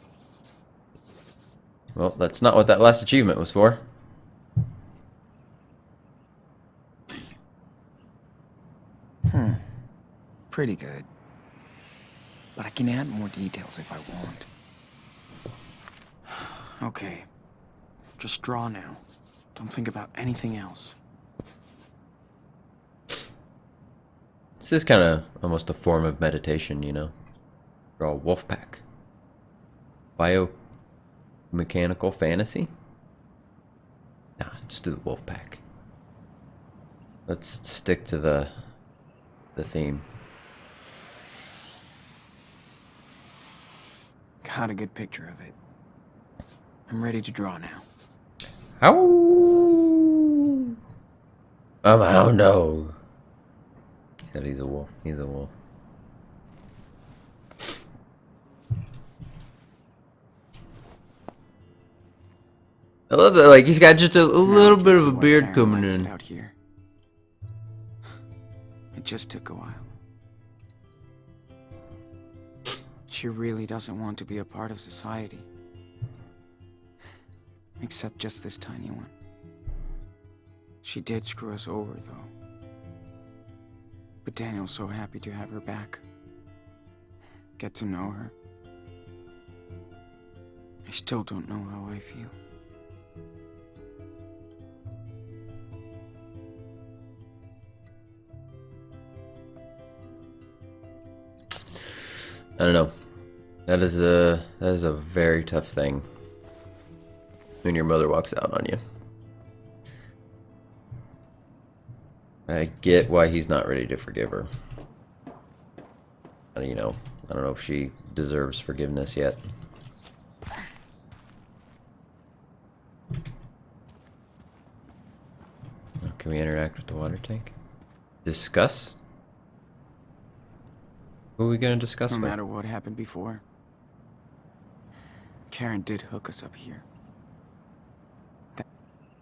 Well, that's not what that last achievement was for. Pretty good. But I can add more details if I want. Okay. Just draw now. Don't think about anything else. This is kind of almost a form of meditation, you know? Draw a wolf pack. Biomechanical fantasy? Nah, just do the wolf pack. Let's stick to the theme. Got a good picture of it. I'm ready to draw now. Ow! I'm a hound dog. He said he's a wolf. He's a wolf. I love that. Like he's got just a Now I little can bit of see a why beard Karen coming likes it in. out here. It just took a while. She really doesn't want to be a part of society. Except just this tiny one. She did screw us over, though. But Daniel's so happy to have her back. Get to know her. I still don't know how I feel. I don't know. That is a very tough thing when your mother walks out on you. I get why he's not ready to forgive her. You know, I don't know if she deserves forgiveness yet. Can we interact with the water tank? Discuss? Who are we gonna discuss No with? matter what happened before, Karen did hook us up here.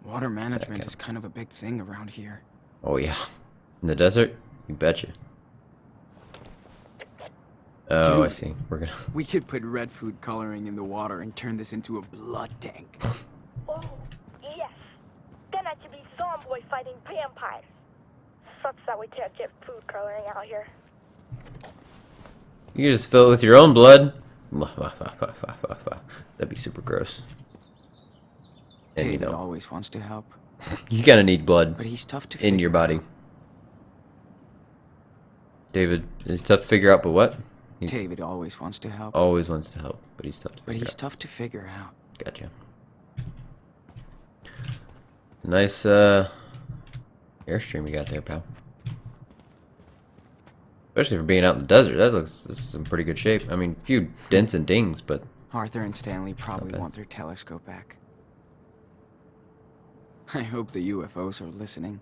Water management is kind of a big thing around here. Oh yeah. In the desert? You betcha. Oh, Dude, I see. We're gonna... We could put red food coloring in the water and turn this into a blood tank. Oh, yes. Then I could be Zomboy fighting vampires. Sucks that we can't get food coloring out here. You can just fill it with your own blood. That'd be super gross. And you David know, always wants to help, you kind of need blood but he's tough to in figure your body. out. David is tough to figure out, but what? He David always wants to help, always wants to help, but he's tough to but figure he's out. tough to figure out. Gotcha. Nice airstream you got there, pal. Especially for being out in the desert, this is in pretty good shape. I mean, a few dents and dings, but Arthur and Stanley probably bad. want their telescope back. I hope the UFOs are listening.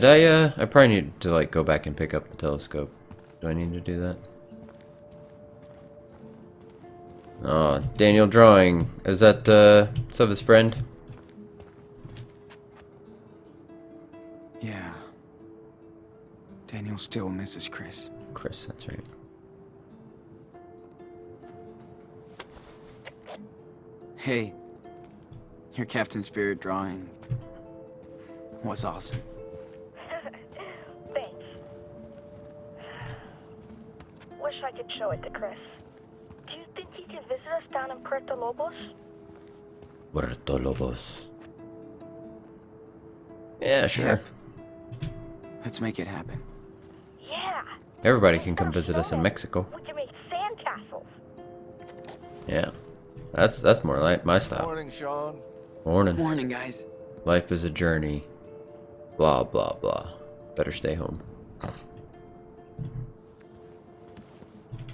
did I probably need to like go back and pick up the telescope. Do I need to do that? Oh, Daniel drawing. Is that what's up, his friend? Yeah. Daniel still misses Chris. Chris, that's right. Hey, your Captain Spirit drawing was awesome. Thanks. Wish I could show it to Chris. Do you think he could visit us down in Puerto Lobos? Puerto Lobos. Yeah, sure. Yep. Let's make it happen. Yeah. Everybody can come visit us in Mexico. We can make sandcastles. Yeah. That's more like my style. Morning, Sean. Morning. Morning, guys. Life is a journey. Blah, blah, blah. Better stay home.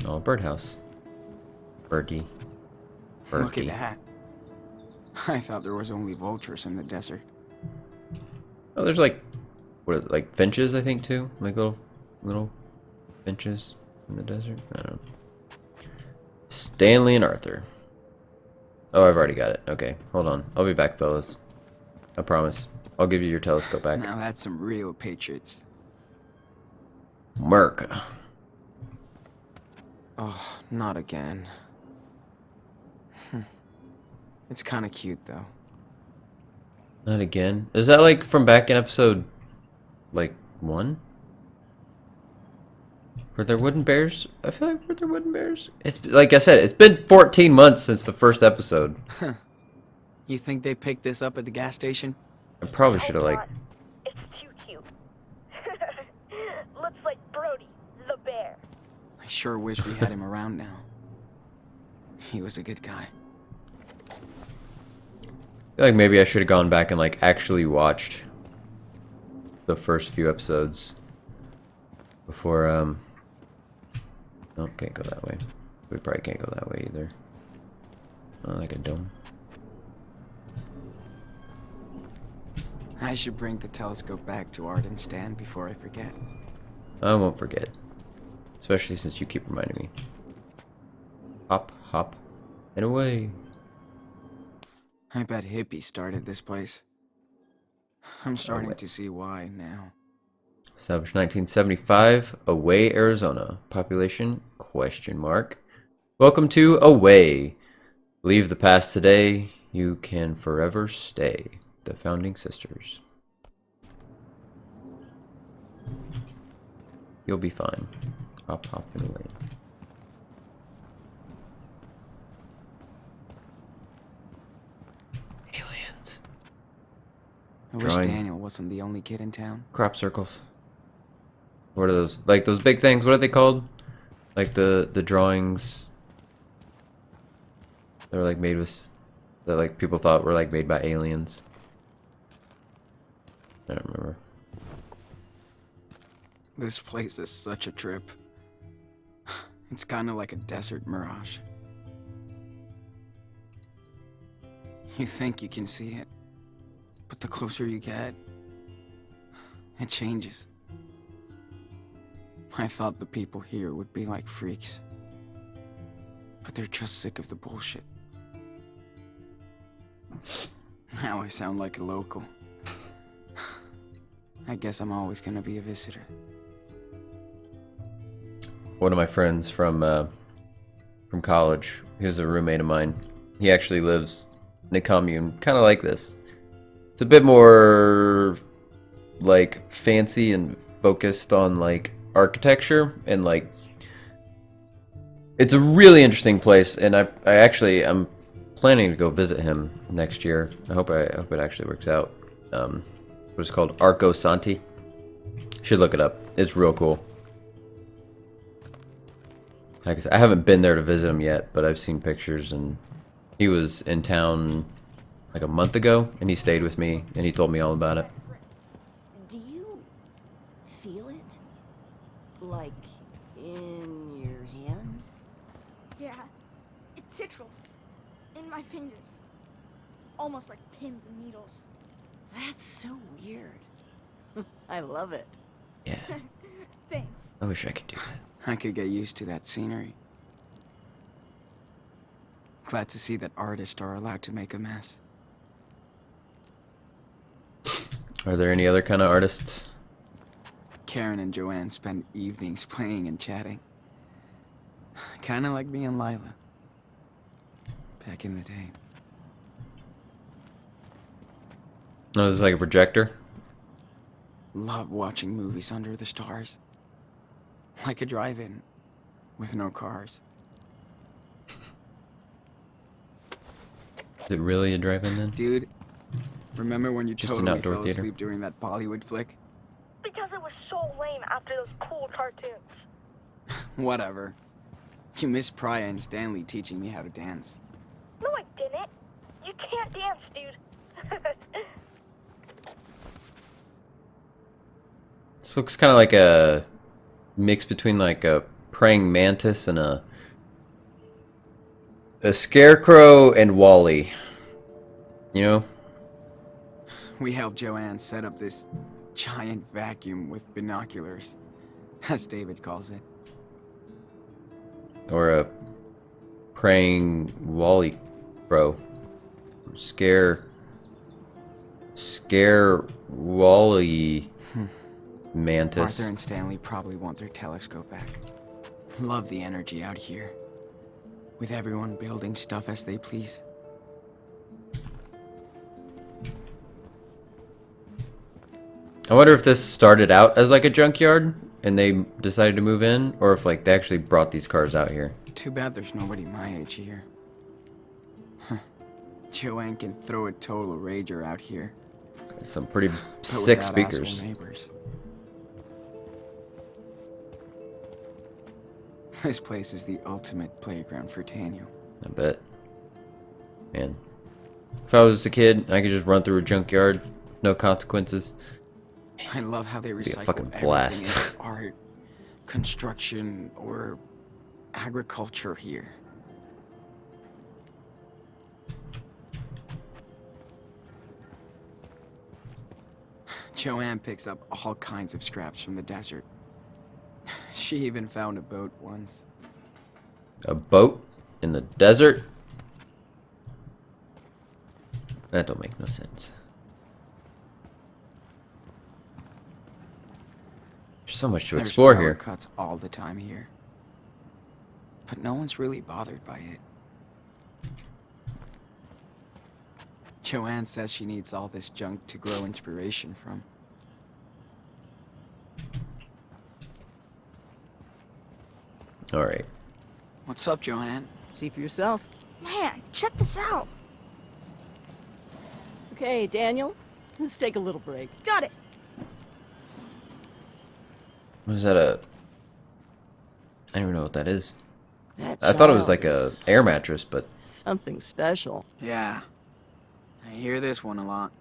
Oh, birdhouse. Birdie. Look at Birdie. that. I thought there was only vultures in the desert. Oh, there's like, what, like finches, I think, too? Like little finches in the desert? I don't know. Stanley and Arthur. Oh, I've already got it. Okay, hold on. I'll be back, fellas. I promise. I'll give you your telescope back. Now that's some real patriots. America. Oh, not again. It's kind of cute, though. Not again. Is that like from back in episode, like, 1? Were there wooden bears? I feel like were there wooden bears? It's like I said, it's been 14 months since the first episode. You think they picked this up at the gas station? I probably should have like. It's too cute. Looks like Brody, the bear. I sure wish we had him around now. He was a good guy. I feel like maybe I should have gone back and like actually watched the first few episodes before no, can't go that way. We probably can't go that way either. Oh, like a dome. I should bring the telescope back to Art and Stan before I forget. I won't forget. Especially since you keep reminding me. Hop, hop, and away. I bet hippies started this place. I'm starting to see why now. Established 1975, Away, Arizona. Population? Question mark. Welcome to Away. Leave the past today. You can forever stay. The Founding Sisters. You'll be fine. Hop, hop, anyway. Aliens. I wish Drawing. Daniel wasn't the only kid in town. Crop circles. What are those? Like those big things? What are they called? Like the drawings. They're like made with. That like people thought were like made by aliens. I don't remember. This place is such a trip. It's kind of like a desert mirage. You think you can see it, but the closer you get, it changes. I thought the people here would be like freaks, but they're just sick of the bullshit. Now I sound like a local. I guess I'm always gonna be a visitor. One of my friends from college, he was a roommate of mine. He actually lives in a commune, kind of like this. It's a bit more like fancy and focused on like architecture and like. It's a really interesting place, and I'm planning to go visit him next year. I hope it actually works out. It's called Arco Santi. Should look it up. It's real cool. Like I said, I haven't been there to visit him yet, but I've seen pictures, and he was in town like a month ago, and he stayed with me, and he told me all about it. Do you feel it? Like in your hand? Yeah, it tickles in my fingers. Almost like pins and needles. That's so weird. I love it. Yeah, Thanks. I wish I could do that. I could get used to that scenery. Glad to see that artists are allowed to make a mess. Are there any other kind of artists? Karen and Joanne spend evenings playing and chatting. Kinda like me and Lila. Back in the day. No, this is like a projector. Love watching movies under the stars. Like a drive-in, with no cars. Is it really a drive-in then? Dude, remember when you Just an totally outdoor fell theater. asleep during that Bollywood flick? Because it was so lame after those cool cartoons. Whatever. You missed Priya and Stanley teaching me how to dance. No, I didn't. You can't dance, dude. This looks kind of like a mix between like a praying mantis and a scarecrow and Wally. You know? We helped Joanne set up this giant vacuum with binoculars, as David calls it. Or a praying Wally bro. Scare Wally mantis. Arthur and Stanley probably want their telescope back. Love the energy out here. With everyone building stuff as they please. I wonder if this started out as like a junkyard and they decided to move in, or if like they actually brought these cars out here. Too bad there's nobody my age here. Joanne can throw a total rager out here. Some pretty but sick without speakers. asshole neighbors. This place is the ultimate playground for Daniel. I bet. Man. If I was a kid, I could just run through a junkyard, no consequences. I love how they Be a recycle fucking everything blast. into art, construction, or agriculture here. Joanne picks up all kinds of scraps from the desert. She even found a boat once. A boat in the desert? That don't make no sense. There's so much to There's explore power here. cuts all the time here. But no one's really bothered by it. Joanne says she needs all this junk to grow inspiration from. Alright. What's up, Joanne? See for yourself. Man, check this out. Okay, Daniel, let's take a little break. Got it. What is that, I don't even know what that is. That I thought it was child like a is air mattress, but... something special. Yeah. I hear this one a lot.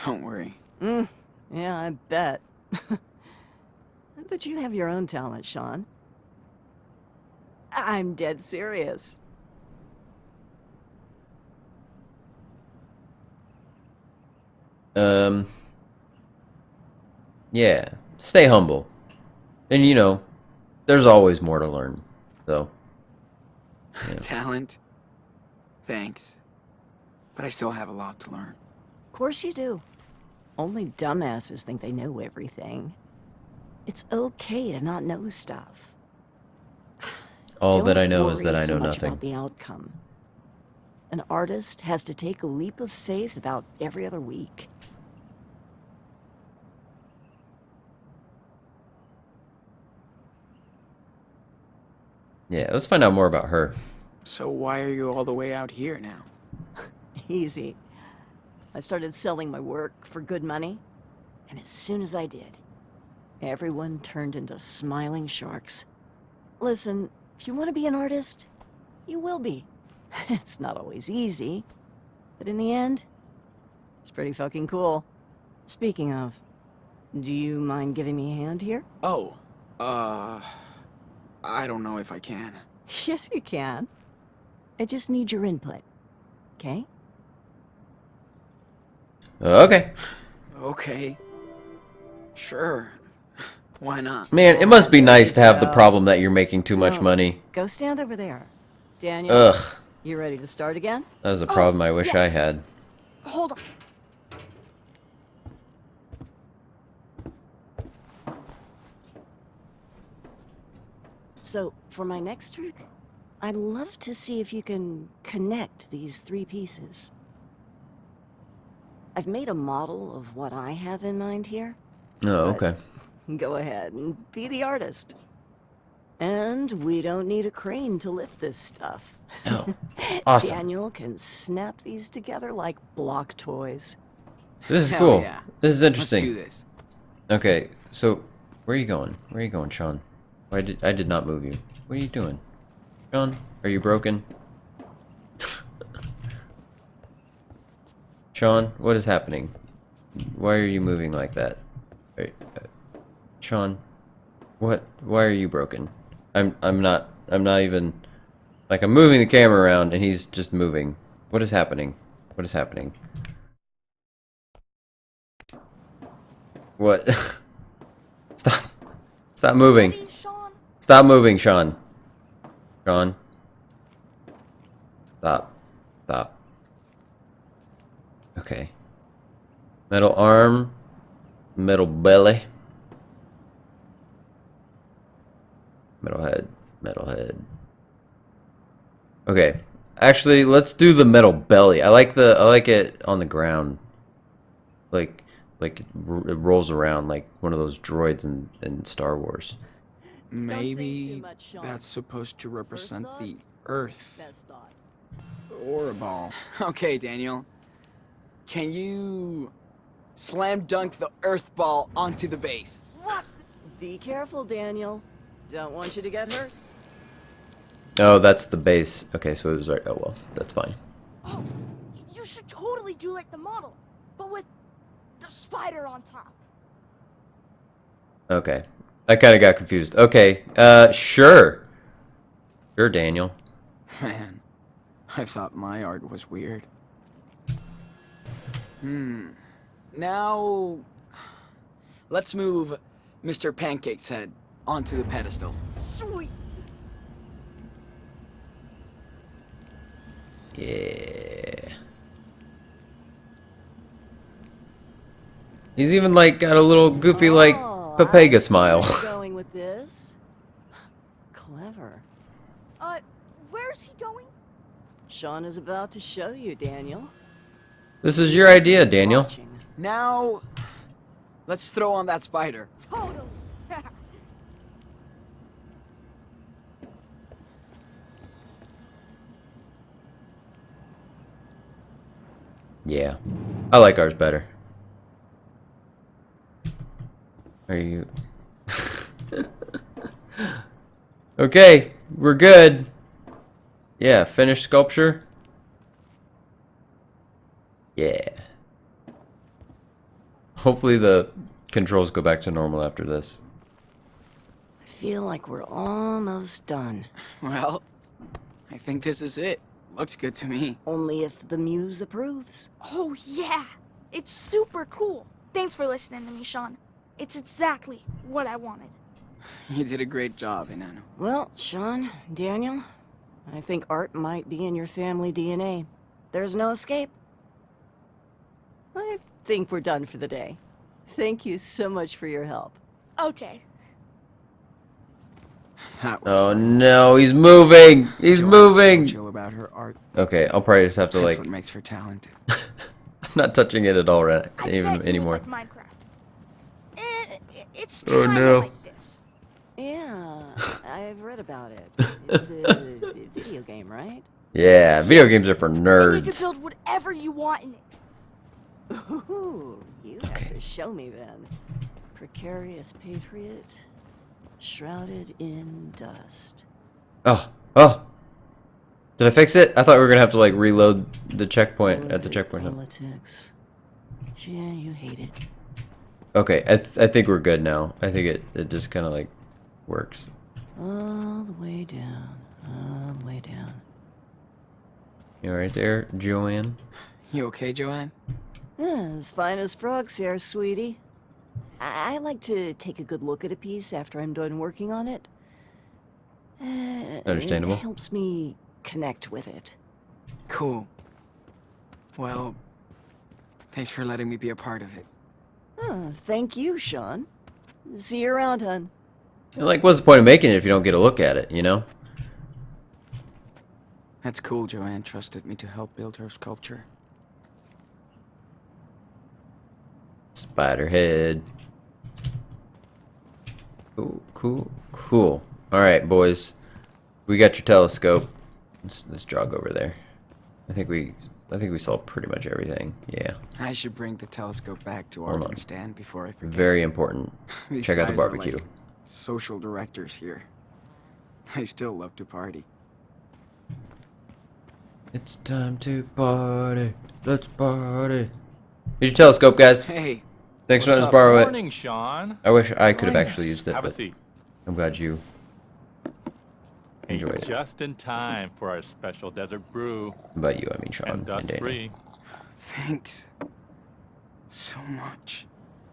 Don't worry. Yeah, I bet. But you have your own talent, Sean. I'm dead serious. Yeah. Stay humble. And you know, there's always more to learn. So... yeah. Talent? Thanks. But I still have a lot to learn. Of course you do. Only dumbasses think they know everything. It's okay to not know stuff. All that I Don't know is worry that I so know much nothing. about the outcome. An artist has to take a leap of faith about every other week. Yeah, let's find out more about her. So why are you all the way out here now? Easy. I started selling my work for good money, and as soon as I did, everyone turned into smiling sharks. Listen, if you want to be an artist, you will be. It's not always easy, but in the end, it's pretty fucking cool. Speaking of, do you mind giving me a hand here? Oh, I don't know if I can. Yes, you can. I just need your input, okay? Okay. Okay. Sure. Why not? Man, it must be nice to have the go. problem that you're making too much No. money. Go stand over there. Daniel, Ugh. you ready to start again? That was a problem I wish I yes. had. Hold on. So, for my next trick, I'd love to see if you can connect these three pieces. I've made a model of what I have in mind here. Oh, But- okay. Go ahead and be the artist. And we don't need a crane to lift this stuff. Oh, awesome. Daniel can snap these together like block toys. This is Hell cool. yeah. This is Let's interesting. do this. Okay, so where are you going? Where are you going, Sean? I did not move you. What are you doing? Sean, are you broken? Sean, what is happening? Why are you moving like that? Sean, what? Why are you broken? I'm not even, like, I'm moving the camera around and he's just moving. What is happening? What is happening? What? Stop moving. Ready, Sean? Stop moving, Sean. Sean. Stop. Okay. Metal arm. Metal belly. Metal head. Okay. Actually, let's do the metal belly. I like it on the ground. Like it rolls around like one of those droids in Star Wars. think too Maybe much, Sean. that's supposed to represent thought? the Earth. Best thought. Or a ball. Okay, Daniel. Can you slam dunk the Earth ball onto the base? Watch Be careful, Daniel. Don't want you to get hurt. Oh, that's the base. Okay, so it was right. Oh well, that's fine. Oh, you should totally do like the model, but with the spider on top. Okay. I kind of got confused. Okay. Sure. Sure, Daniel. Man, I thought my art was weird. Now, let's move Mr. Pancake's head onto the pedestal. Sweet. Yeah. He's even like got a little goofy like Oh, Papega I see smile. where you're going with this. Clever. Where's he going? Sean is about to show you, Daniel. This is your idea, Daniel. Watching. Now, let's throw on that spider. Totally. Yeah. I like ours better. Are you... Okay, we're good. Yeah, finished sculpture. Yeah. Hopefully the controls go back to normal after this. I feel like we're almost done. Well, I think this is it. Looks good to me. Only if the muse approves. Oh, yeah. It's super cool. Thanks for listening to me, Sean. It's exactly what I wanted. You did a great job, Enano. Well, Sean, Daniel, I think art might be in your family DNA. There's no escape. I think we're done for the day. Thank you so much for your help. Okay. That was Oh fun. no, he's moving! He's Joanne's moving! So chill about her art. Okay, I'll probably just have to That's like... what makes her talented. I'm not touching it at all right I even bet you anymore. would like Minecraft. It's Oh, kinda no. like this. Yeah, I've read about it. It's a video game, right? Yeah, video games are for And you can nerds. build whatever you want in it. Ooh, you Okay. have to show me then. Precarious patriot, shrouded in dust. Oh, oh! Did I fix it? I thought we were gonna have to like reload the checkpoint at the checkpoint. Politics. Yeah, you hate it. Okay, I think we're good now. I think it just kind of like works. All the way down, all the way down. You all right there, Joanne? You okay, Joanne? As fine as frogs here, sweetie. I like to take a good look at a piece after I'm done working on it. Understandable. It helps me connect with it. Cool. Well, thanks for letting me be a part of it. Oh, thank you, Sean. See you around, hun. And, like, what's the point of making it if you don't get to look at it, you know? That's cool, Joanne trusted me to help build her sculpture. Spider head. Cool, cool, cool. Alright, boys. We got your telescope. Let's jog over there. I think we saw pretty much everything. Yeah. I should bring the telescope back to Hold our on. main stand before I forget. Very important. These Check out the guys are barbecue. like social directors here. I still love to party. It's time to party. Let's party. Here's your telescope, guys. Hey, Thanks for what's letting us up? borrow it. Morning, Sean. I wish I could have Join actually us. used it, Have a but seat. I'm glad you Hey, enjoyed it. just in time for our special desert brew By you, I mean Sean and and dust Daniel. free. thanks so much.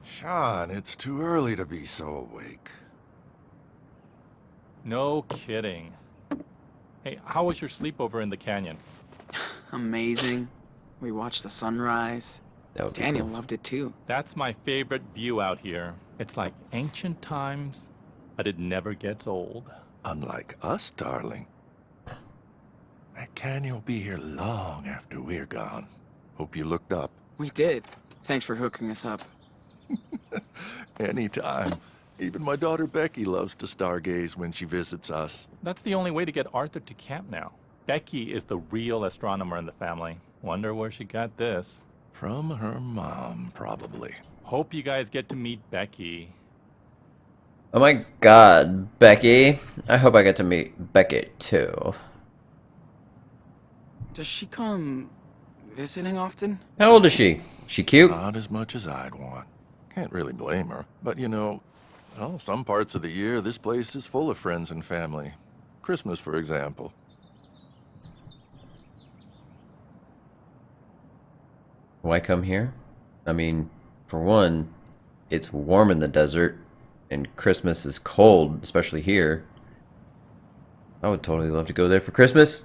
Sean, it's too early to be so awake. No kidding. Hey, how was your sleepover in the canyon? Amazing. We watched the sunrise. That would be Daniel cool. loved it too. That's my favorite view out here. It's like ancient times, but it never gets old. Unlike us, darling. That canyon will be here long after we're gone. Hope you looked up. We did. Thanks for hooking us up. Anytime. Even my daughter Becky loves to stargaze when she visits us. That's the only way to get Arthur to camp now. Becky is the real astronomer in the family. Wonder where she got this. From her mom, probably. Hope you guys get to meet Becky. Oh my god, Becky. I hope I get to meet Becky too. Does she come visiting often? How old is she? She cute? Not as much as I'd want. Can't really blame her. But you know, well, some parts of the year, this place is full of friends and family. Christmas, for example. Why come here? I mean, for one, it's warm in the desert, and Christmas is cold, especially here. I would totally love to go there for Christmas.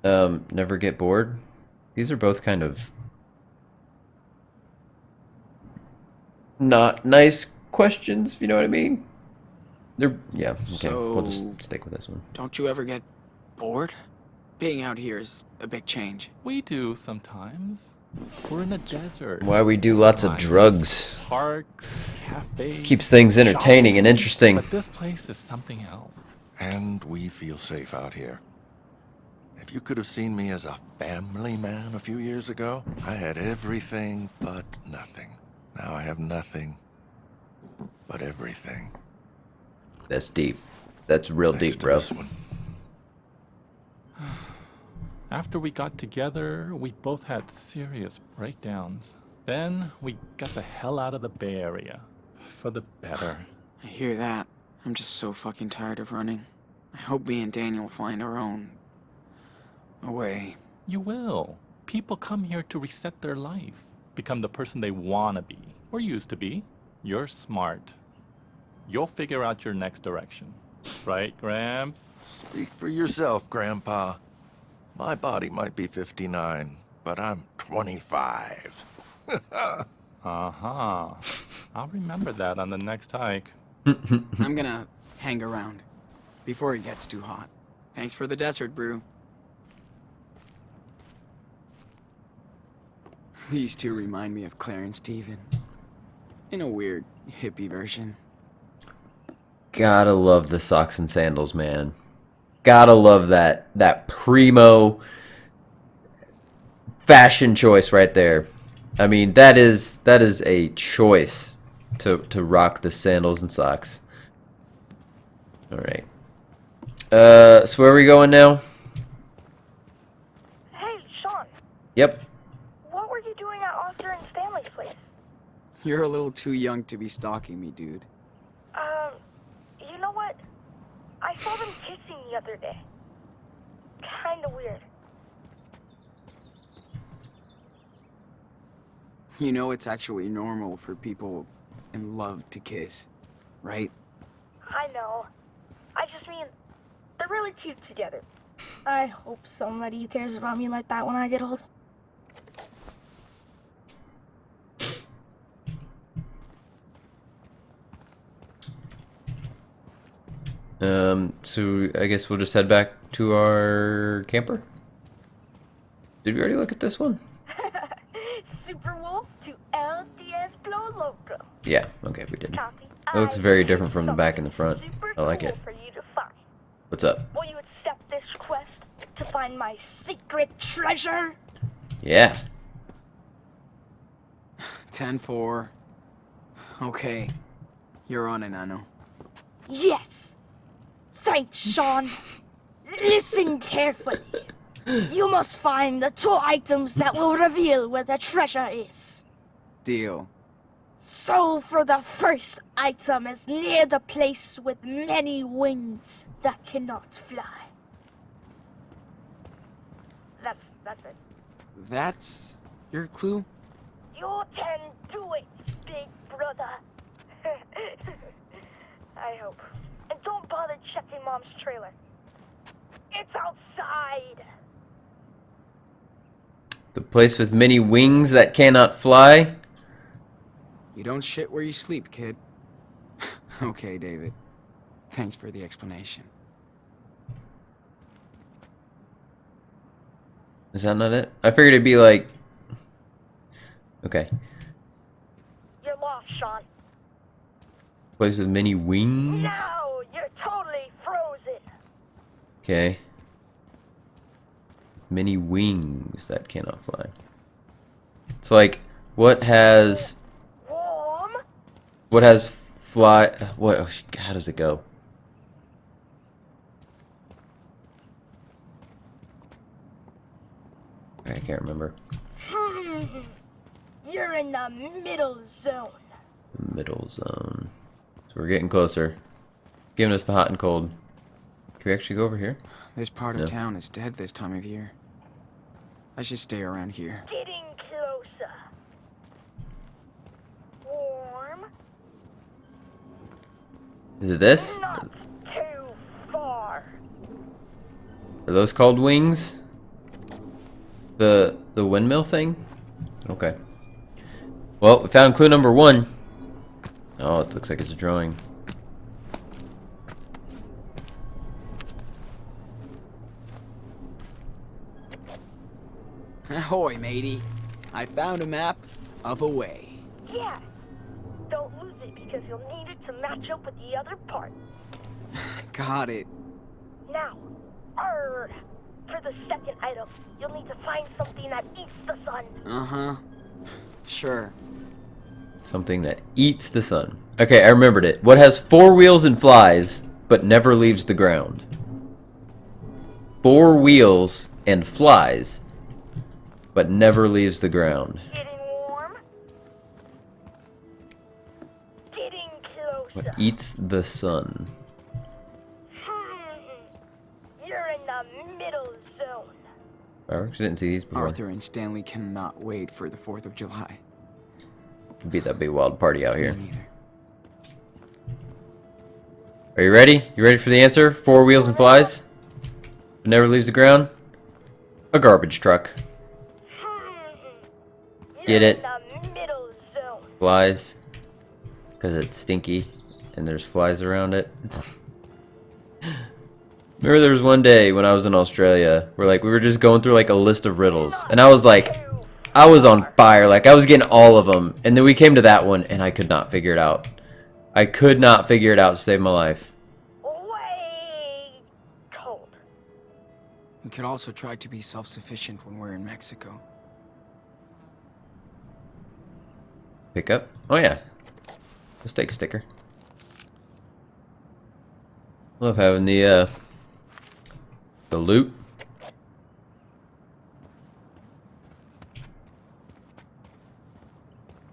Never get bored. These are both kind of not nice questions, if you know what I mean. Yeah, okay, we'll just So- stick with this one. Don't you ever get bored? Being out here is a big change. We do sometimes. We're in a desert. Why we do lots of Nice. drugs. Parks, cafes. Keeps things entertaining and shopping. interesting. But this place is something else. And we feel safe out here. If you could have seen me as a family man a few years ago, I had everything but nothing. Now I have nothing but everything. That's deep. That's real Thanks deep, to bro. this one. After we got together, we both had serious breakdowns. Then we got the hell out of the Bay Area. For the better. I hear that. I'm just so fucking tired of running. I hope me and Daniel find our own way. You will. People come here to reset their life. Become the person they want to be. Or used to be. You're smart. You'll figure out your next direction. Right, Gramps? Speak for yourself, Grandpa. My body might be 59, but I'm 25. Uh-huh. I'll remember that on the next hike. I'm gonna hang around before it gets too hot. Thanks for the desert brew. These two remind me of Claire and Steven. In a weird, hippie version. Gotta love the socks and sandals, man. Gotta love that primo fashion choice right there. I mean, that is a choice to rock the sandals and socks. All right. So where are we going now? Hey, Sean, Yep. what were you doing at Arthur and Stanley's place? You're a little too young to be stalking me, dude. You know what? I saw them kissing the other day. Kinda weird. You know it's actually normal for people in love to kiss, right? I know. I just mean, they're really cute together. I hope somebody cares about me like that when I get old. So I guess we'll just head back to our camper. Did we already look at this one? Super Wolf to El Diez Blow Loco. Yeah, okay, we did. Copy. It looks very different from the back and the front. Super I like cool it. For you to find. What's up? Will you accept this quest to find my secret treasure? Yeah. 10-4. Okay. You're on it, Nano. Yes. Thanks, Sean. Listen carefully. You must find the two items that will reveal where the treasure is. Deal. So, for the first item is near the place with many wings that cannot fly. That's it. That's your clue? You can do it, big brother. I hope. And don't bother checking Mom's trailer. It's outside. The place with many wings that cannot fly? You don't shit where you sleep, kid. Okay, David. Thanks for the explanation. Is that not it? I figured it'd be like... Okay. You're lost, Sean. Place with many wings? No, you're totally frozen. Okay. Many wings that cannot fly. It's like, what has... Warm. What has fly... What? Oh, how does it go? I can't remember. You're in the middle zone. Middle zone. So we're getting closer. Giving us the hot and cold. Can we actually go over here? This part of No. town is dead this time of year. I should stay around here. Getting closer. Warm. Is it this? Not too far. Are those called wings? The windmill thing? Okay. Well, we found clue number 1. Oh, it looks like it's a drawing. Ahoy, matey. I found a map of a way. Yeah. Don't lose it because you'll need it to match up with the other part. Got it. Now, for the second item, you'll need to find something that eats the sun. Uh-huh. Sure. Something that eats the sun. Okay, I remembered it. What has 4 wheels and flies, but never leaves the ground? 4 wheels and flies, but never leaves the ground. Getting warm? Getting closer. What eats the sun? You're in the middle zone. Fireworks? Didn't see these before. Arthur and Stanley cannot wait for the 4th of July. Be that big wild party out here. Me neither. Are you ready? You ready for the answer? 4 wheels and flies, but never leaves the ground? A garbage truck. Get it? In the middle zone. Flies. Because it's stinky and there's flies around it. Remember there was one day when I was in Australia where like we were just going through like a list of riddles and I was like, I was on fire, like I was getting all of them, and then we came to that one and I could not figure it out. I could not figure it out to save my life. Way cold. We could also try to be self-sufficient when we're in Mexico. Pick up? Oh yeah. Mistake sticker. Love having the loot.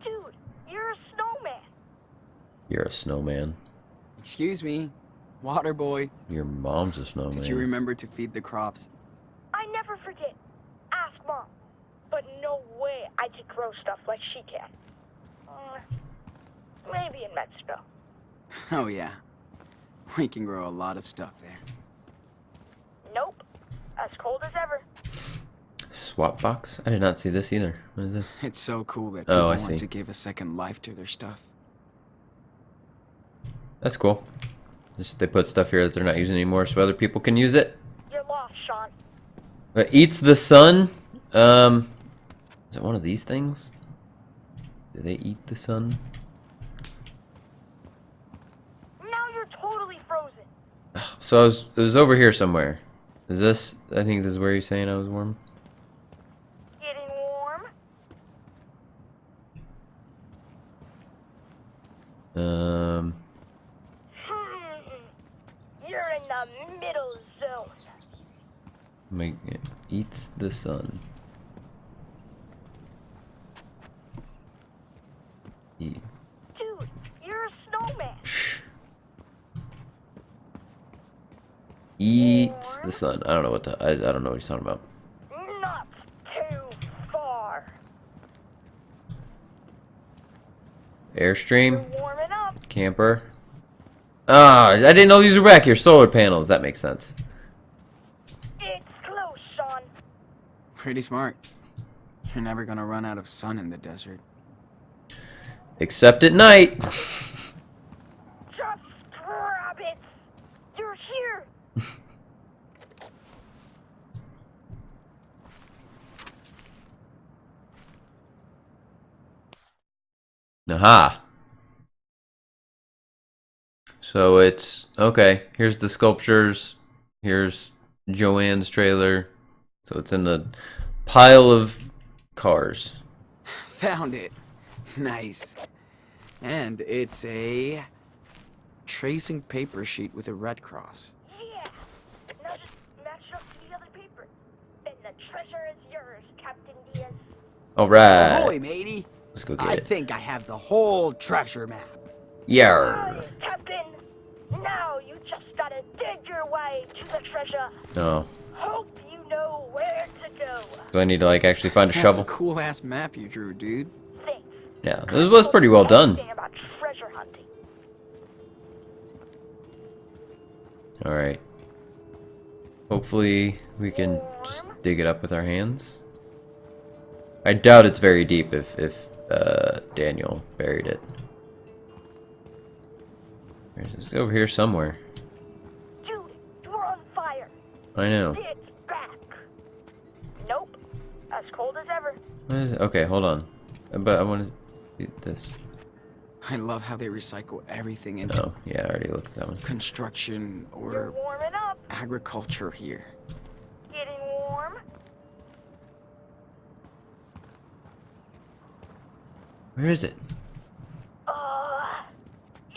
Dude, you're a snowman. You're a snowman. Excuse me, water boy. Your mom's a snowman. Did you remember to feed the crops? I never forget. Ask Mom. But no way I could grow stuff like she can. Maybe in Mexico. Oh yeah. We can grow a lot of stuff there. Nope. As cold as ever. Swap box? I did not see this either. What is this? It's so cool that Oh, people I want see. to give a second life to their stuff. That's cool. Just they put stuff here that they're not using anymore so other people can use it. You're lost, Sean. Eats the sun? Is it one of these things? Do they eat the sun? Now you're totally frozen. So it was over here somewhere. Is this? I think this is where you're saying I was warm. Getting warm? You're in the middle zone. It eats the sun. Eat. Dude, you're a snowman. Eats the sun. I don't know what the I don't know what he's talking about. Not too far. Airstream, You're warming up. camper. Ah, I didn't know these were back here. Solar panels. That makes sense. It's close, Sean. Pretty smart. You're never gonna run out of sun in the desert. Except at night. Just grab it. You're here. Aha. So it's okay. Here's the sculptures. Here's Joanne's trailer. So it's in the pile of cars. Found it. Nice. And it's a tracing paper sheet with a red cross. Yeah. Now just match it up to the other paper. And the treasure is yours, Captain Diaz. All right. Ahoy, matey. Let's go get I it. think I have the whole treasure map. Yar. Aye, Captain. Now you just gotta dig your way to the treasure. No. Hope you know where to go. Do I need to like actually find a That's shovel? a cool ass map you drew, dude. Thanks. Yeah, this was pretty well done. Anything about treasure hunting. All right. Hopefully we can just dig it up with our hands. I doubt it's very deep if Daniel buried it. Where's this? Over here somewhere. Dude, you're on fire. I know. It's back. Nope. As cold as ever. What is it? Okay, hold on. But I want to do this. I love how they recycle everything into Oh, yeah, I already looked at that one. construction You're or warming up. agriculture here. Getting warm. Where is it?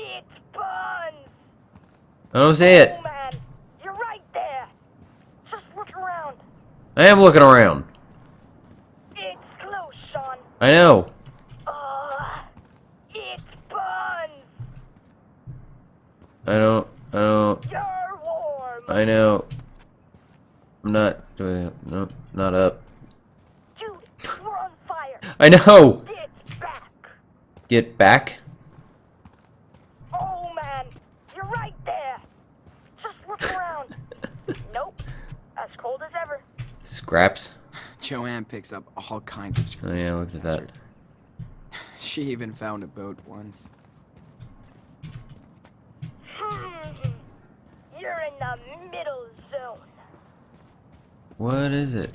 It's buns. I don't see it. Oh man, you're right there. Just look around. I am looking around. It's close, Sean. I know. It's buns. I don't. You're warm. I know. I'm not doing it. Nope, not up. Dude, you're on fire. I know. It's back. Get back. Oh man, you're right there. Just look around. Nope. As cold as ever. Scraps. Joanne picks up all kinds of Oh scraps. yeah, I looked at that. She even found a boat once. You're in the middle zone. What is it?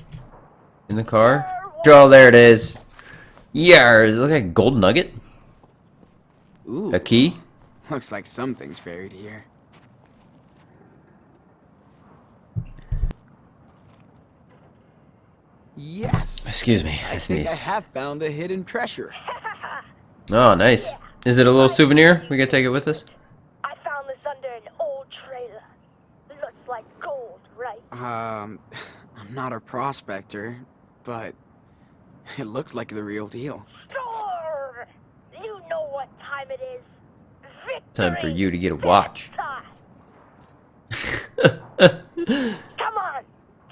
In the car? Oh, there it is. Yeah, does it look like a gold nugget? Ooh, A key? looks like something's buried here. Yes! Excuse me, I I think I sneezed. have found the hidden treasure. Oh, nice. Is it a little souvenir? We can take it with us? I found this under an old trailer. Looks like gold, right? I'm not a prospector, but it looks like the real deal. Sure. You know what time it is. Victory. Time for you to get a watch. Time. Come on.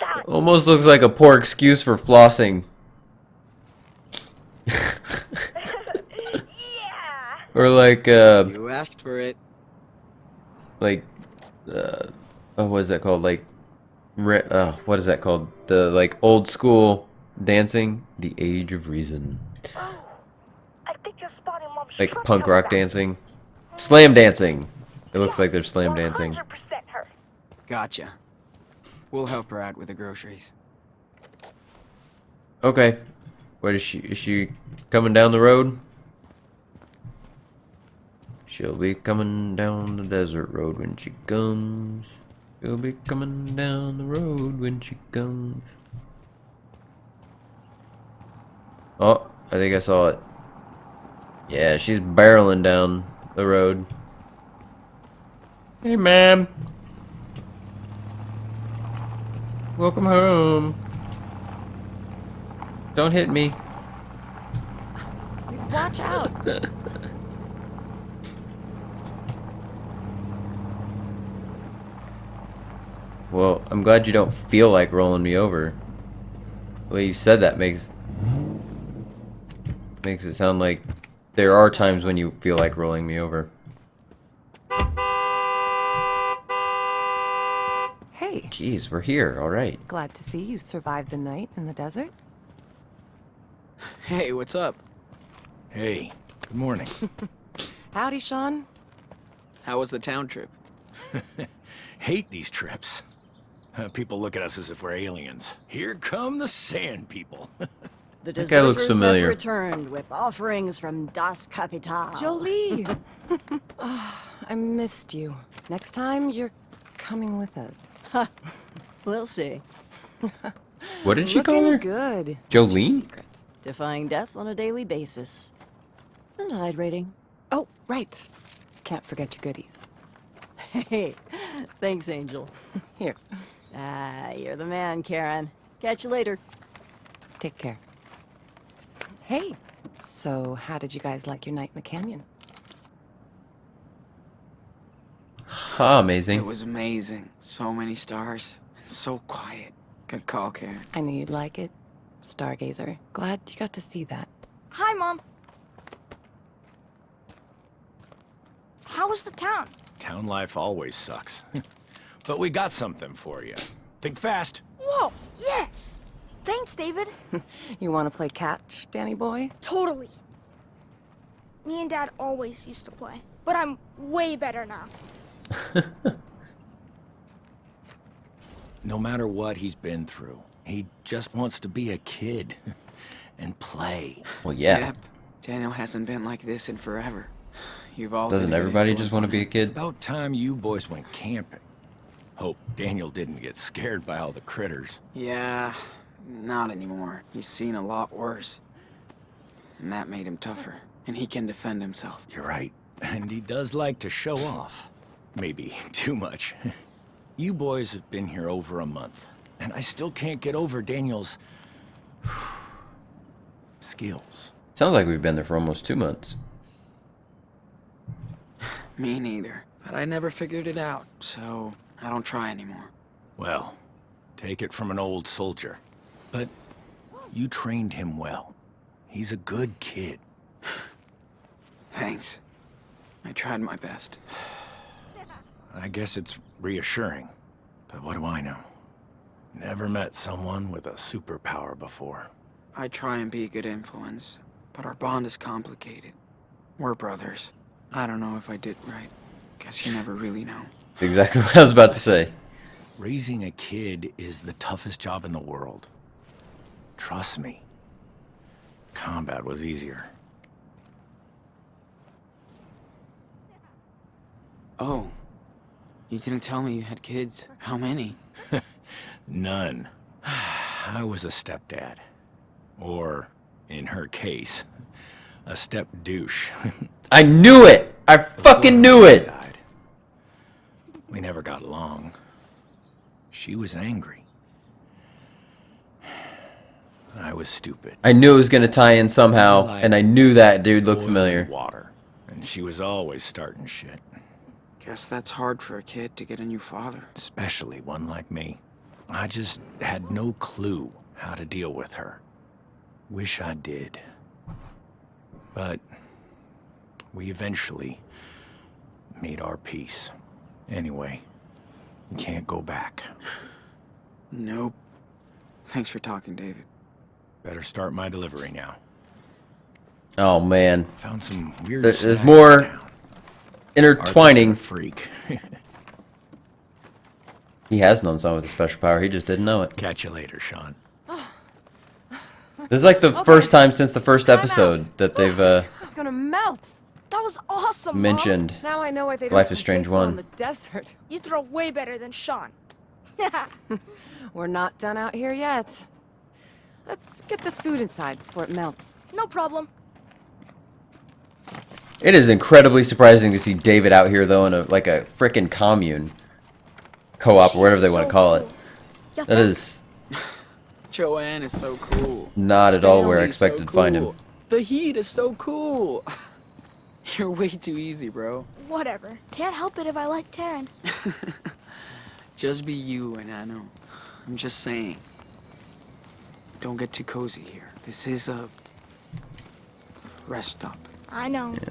Time. Almost looks like a poor excuse for flossing. Yeah. Or like, You asked for it. oh, what is that called? Like, what is that called? The, like, old school dancing? The Age of Reason. Oh, I think you're spotting Mom's Like truck punk coming rock back. dancing. Slam dancing. It looks like they're slam dancing. 100% her. Gotcha. We'll help her out with the groceries. Okay. What is she coming down the road? She'll be coming down the desert road when she comes. She'll be coming down the road when she comes. Oh, I think I saw it. Yeah, she's barreling down the road. Hey, ma'am. Welcome home. Don't hit me. Watch out! Well, I'm glad you don't feel like rolling me over. The way you said that makes it sound like there are times when you feel like rolling me over. Hey, Jeez, we're here, alright. glad to see you survived the night in the desert. Hey, what's up? Hey, good morning. Howdy, Sean. How was the town trip? Hate these trips. People look at us as if we're aliens. Here come the sand people. The That guy looks deserters familiar. have returned with offerings from Das Kapital. Jolie! Ah, I missed you. Next time, you're coming with us. We'll see. What did she Looking call her? good. Jolene? Secret. Defying death on a daily basis. And hydrating. Oh, right. Can't forget your goodies. Hey, thanks, Angel. Here, You're the man, Karen. Catch you later. take care. Hey, so how did you guys like your night in the canyon? Ah, It amazing. was amazing. So many stars. And so quiet. Good call, Karen. I knew you'd like it. Stargazer. Glad you got to see that. Hi, Mom. How was the town? Town life always sucks. But we got something for you. Think fast. Whoa, yes. Thanks, David. You want to play catch, Danny boy? Totally. Me and Dad always used to play. but I'm way better now. No matter what he's been through, he just wants to be a kid and play. Well, yeah. Yep. Daniel hasn't been like this in forever. You've all Doesn't been a good everybody just influence want to on be a him. kid? About time you boys went camping. Hope Daniel didn't get scared by all the critters. Yeah, not anymore. He's seen a lot worse. And that made him tougher. And he can defend himself. You're right. And he does like to show off. Maybe too much. You boys have been here over a month, and I still can't get over Daniel's skills. Sounds like we've been there for almost 2 months. Me neither. But I never figured it out, so I don't try anymore. Well, take it from an old soldier. But you trained him well. He's a good kid. Thanks. I tried my best. I guess it's reassuring. But what do I know? Never met someone with a superpower before. I try and be a good influence, but our bond is complicated. We're brothers. I don't know if I did right. Guess you never really know. Exactly what I was about to say. Raising a kid is the toughest job in the world. Trust me. Combat was easier. Oh. You didn't tell me you had kids. How many? None. I was a stepdad. Or, in her case, a step douche. I knew it! I fucking knew it! Died. We never got along. She was angry. I was stupid. I knew it was gonna tie in somehow, and I knew that dude looked Boiling familiar. Water. And she was always starting shit. Guess that's hard for a kid to get a new father. Especially one like me. I just had no clue how to deal with her. Wish I did. But we eventually made our peace. Anyway, we can't go back. Nope. Thanks for talking, David. Better start my delivery now. Oh man. Found some weird There's snacks more in town. intertwining. Arthur's a freak. He has known someone with a special power, he just didn't know it. Catch you later, Sean. This is like the first time since the first Time out. episode that they've I'm gonna melt. That was awesome, Mom. mentioned. Now I know why they don't Life play is Strange baseball 1. in the desert. You throw way better than Sean. We're not done out here yet. Let's get this food inside before it melts. No problem. It is incredibly surprising to see David out here though in a like a frickin' commune. Co-op or whatever they want to call it. You That think? is Joanne is so cool. not at all where I Stanley's so expected to find him. cool. The heat is so cool. You're way too easy, bro. Whatever. Can't help it if I like Taryn. Just be you and I know. I'm just saying. Don't get too cozy here. This is a rest stop. I know. Yeah.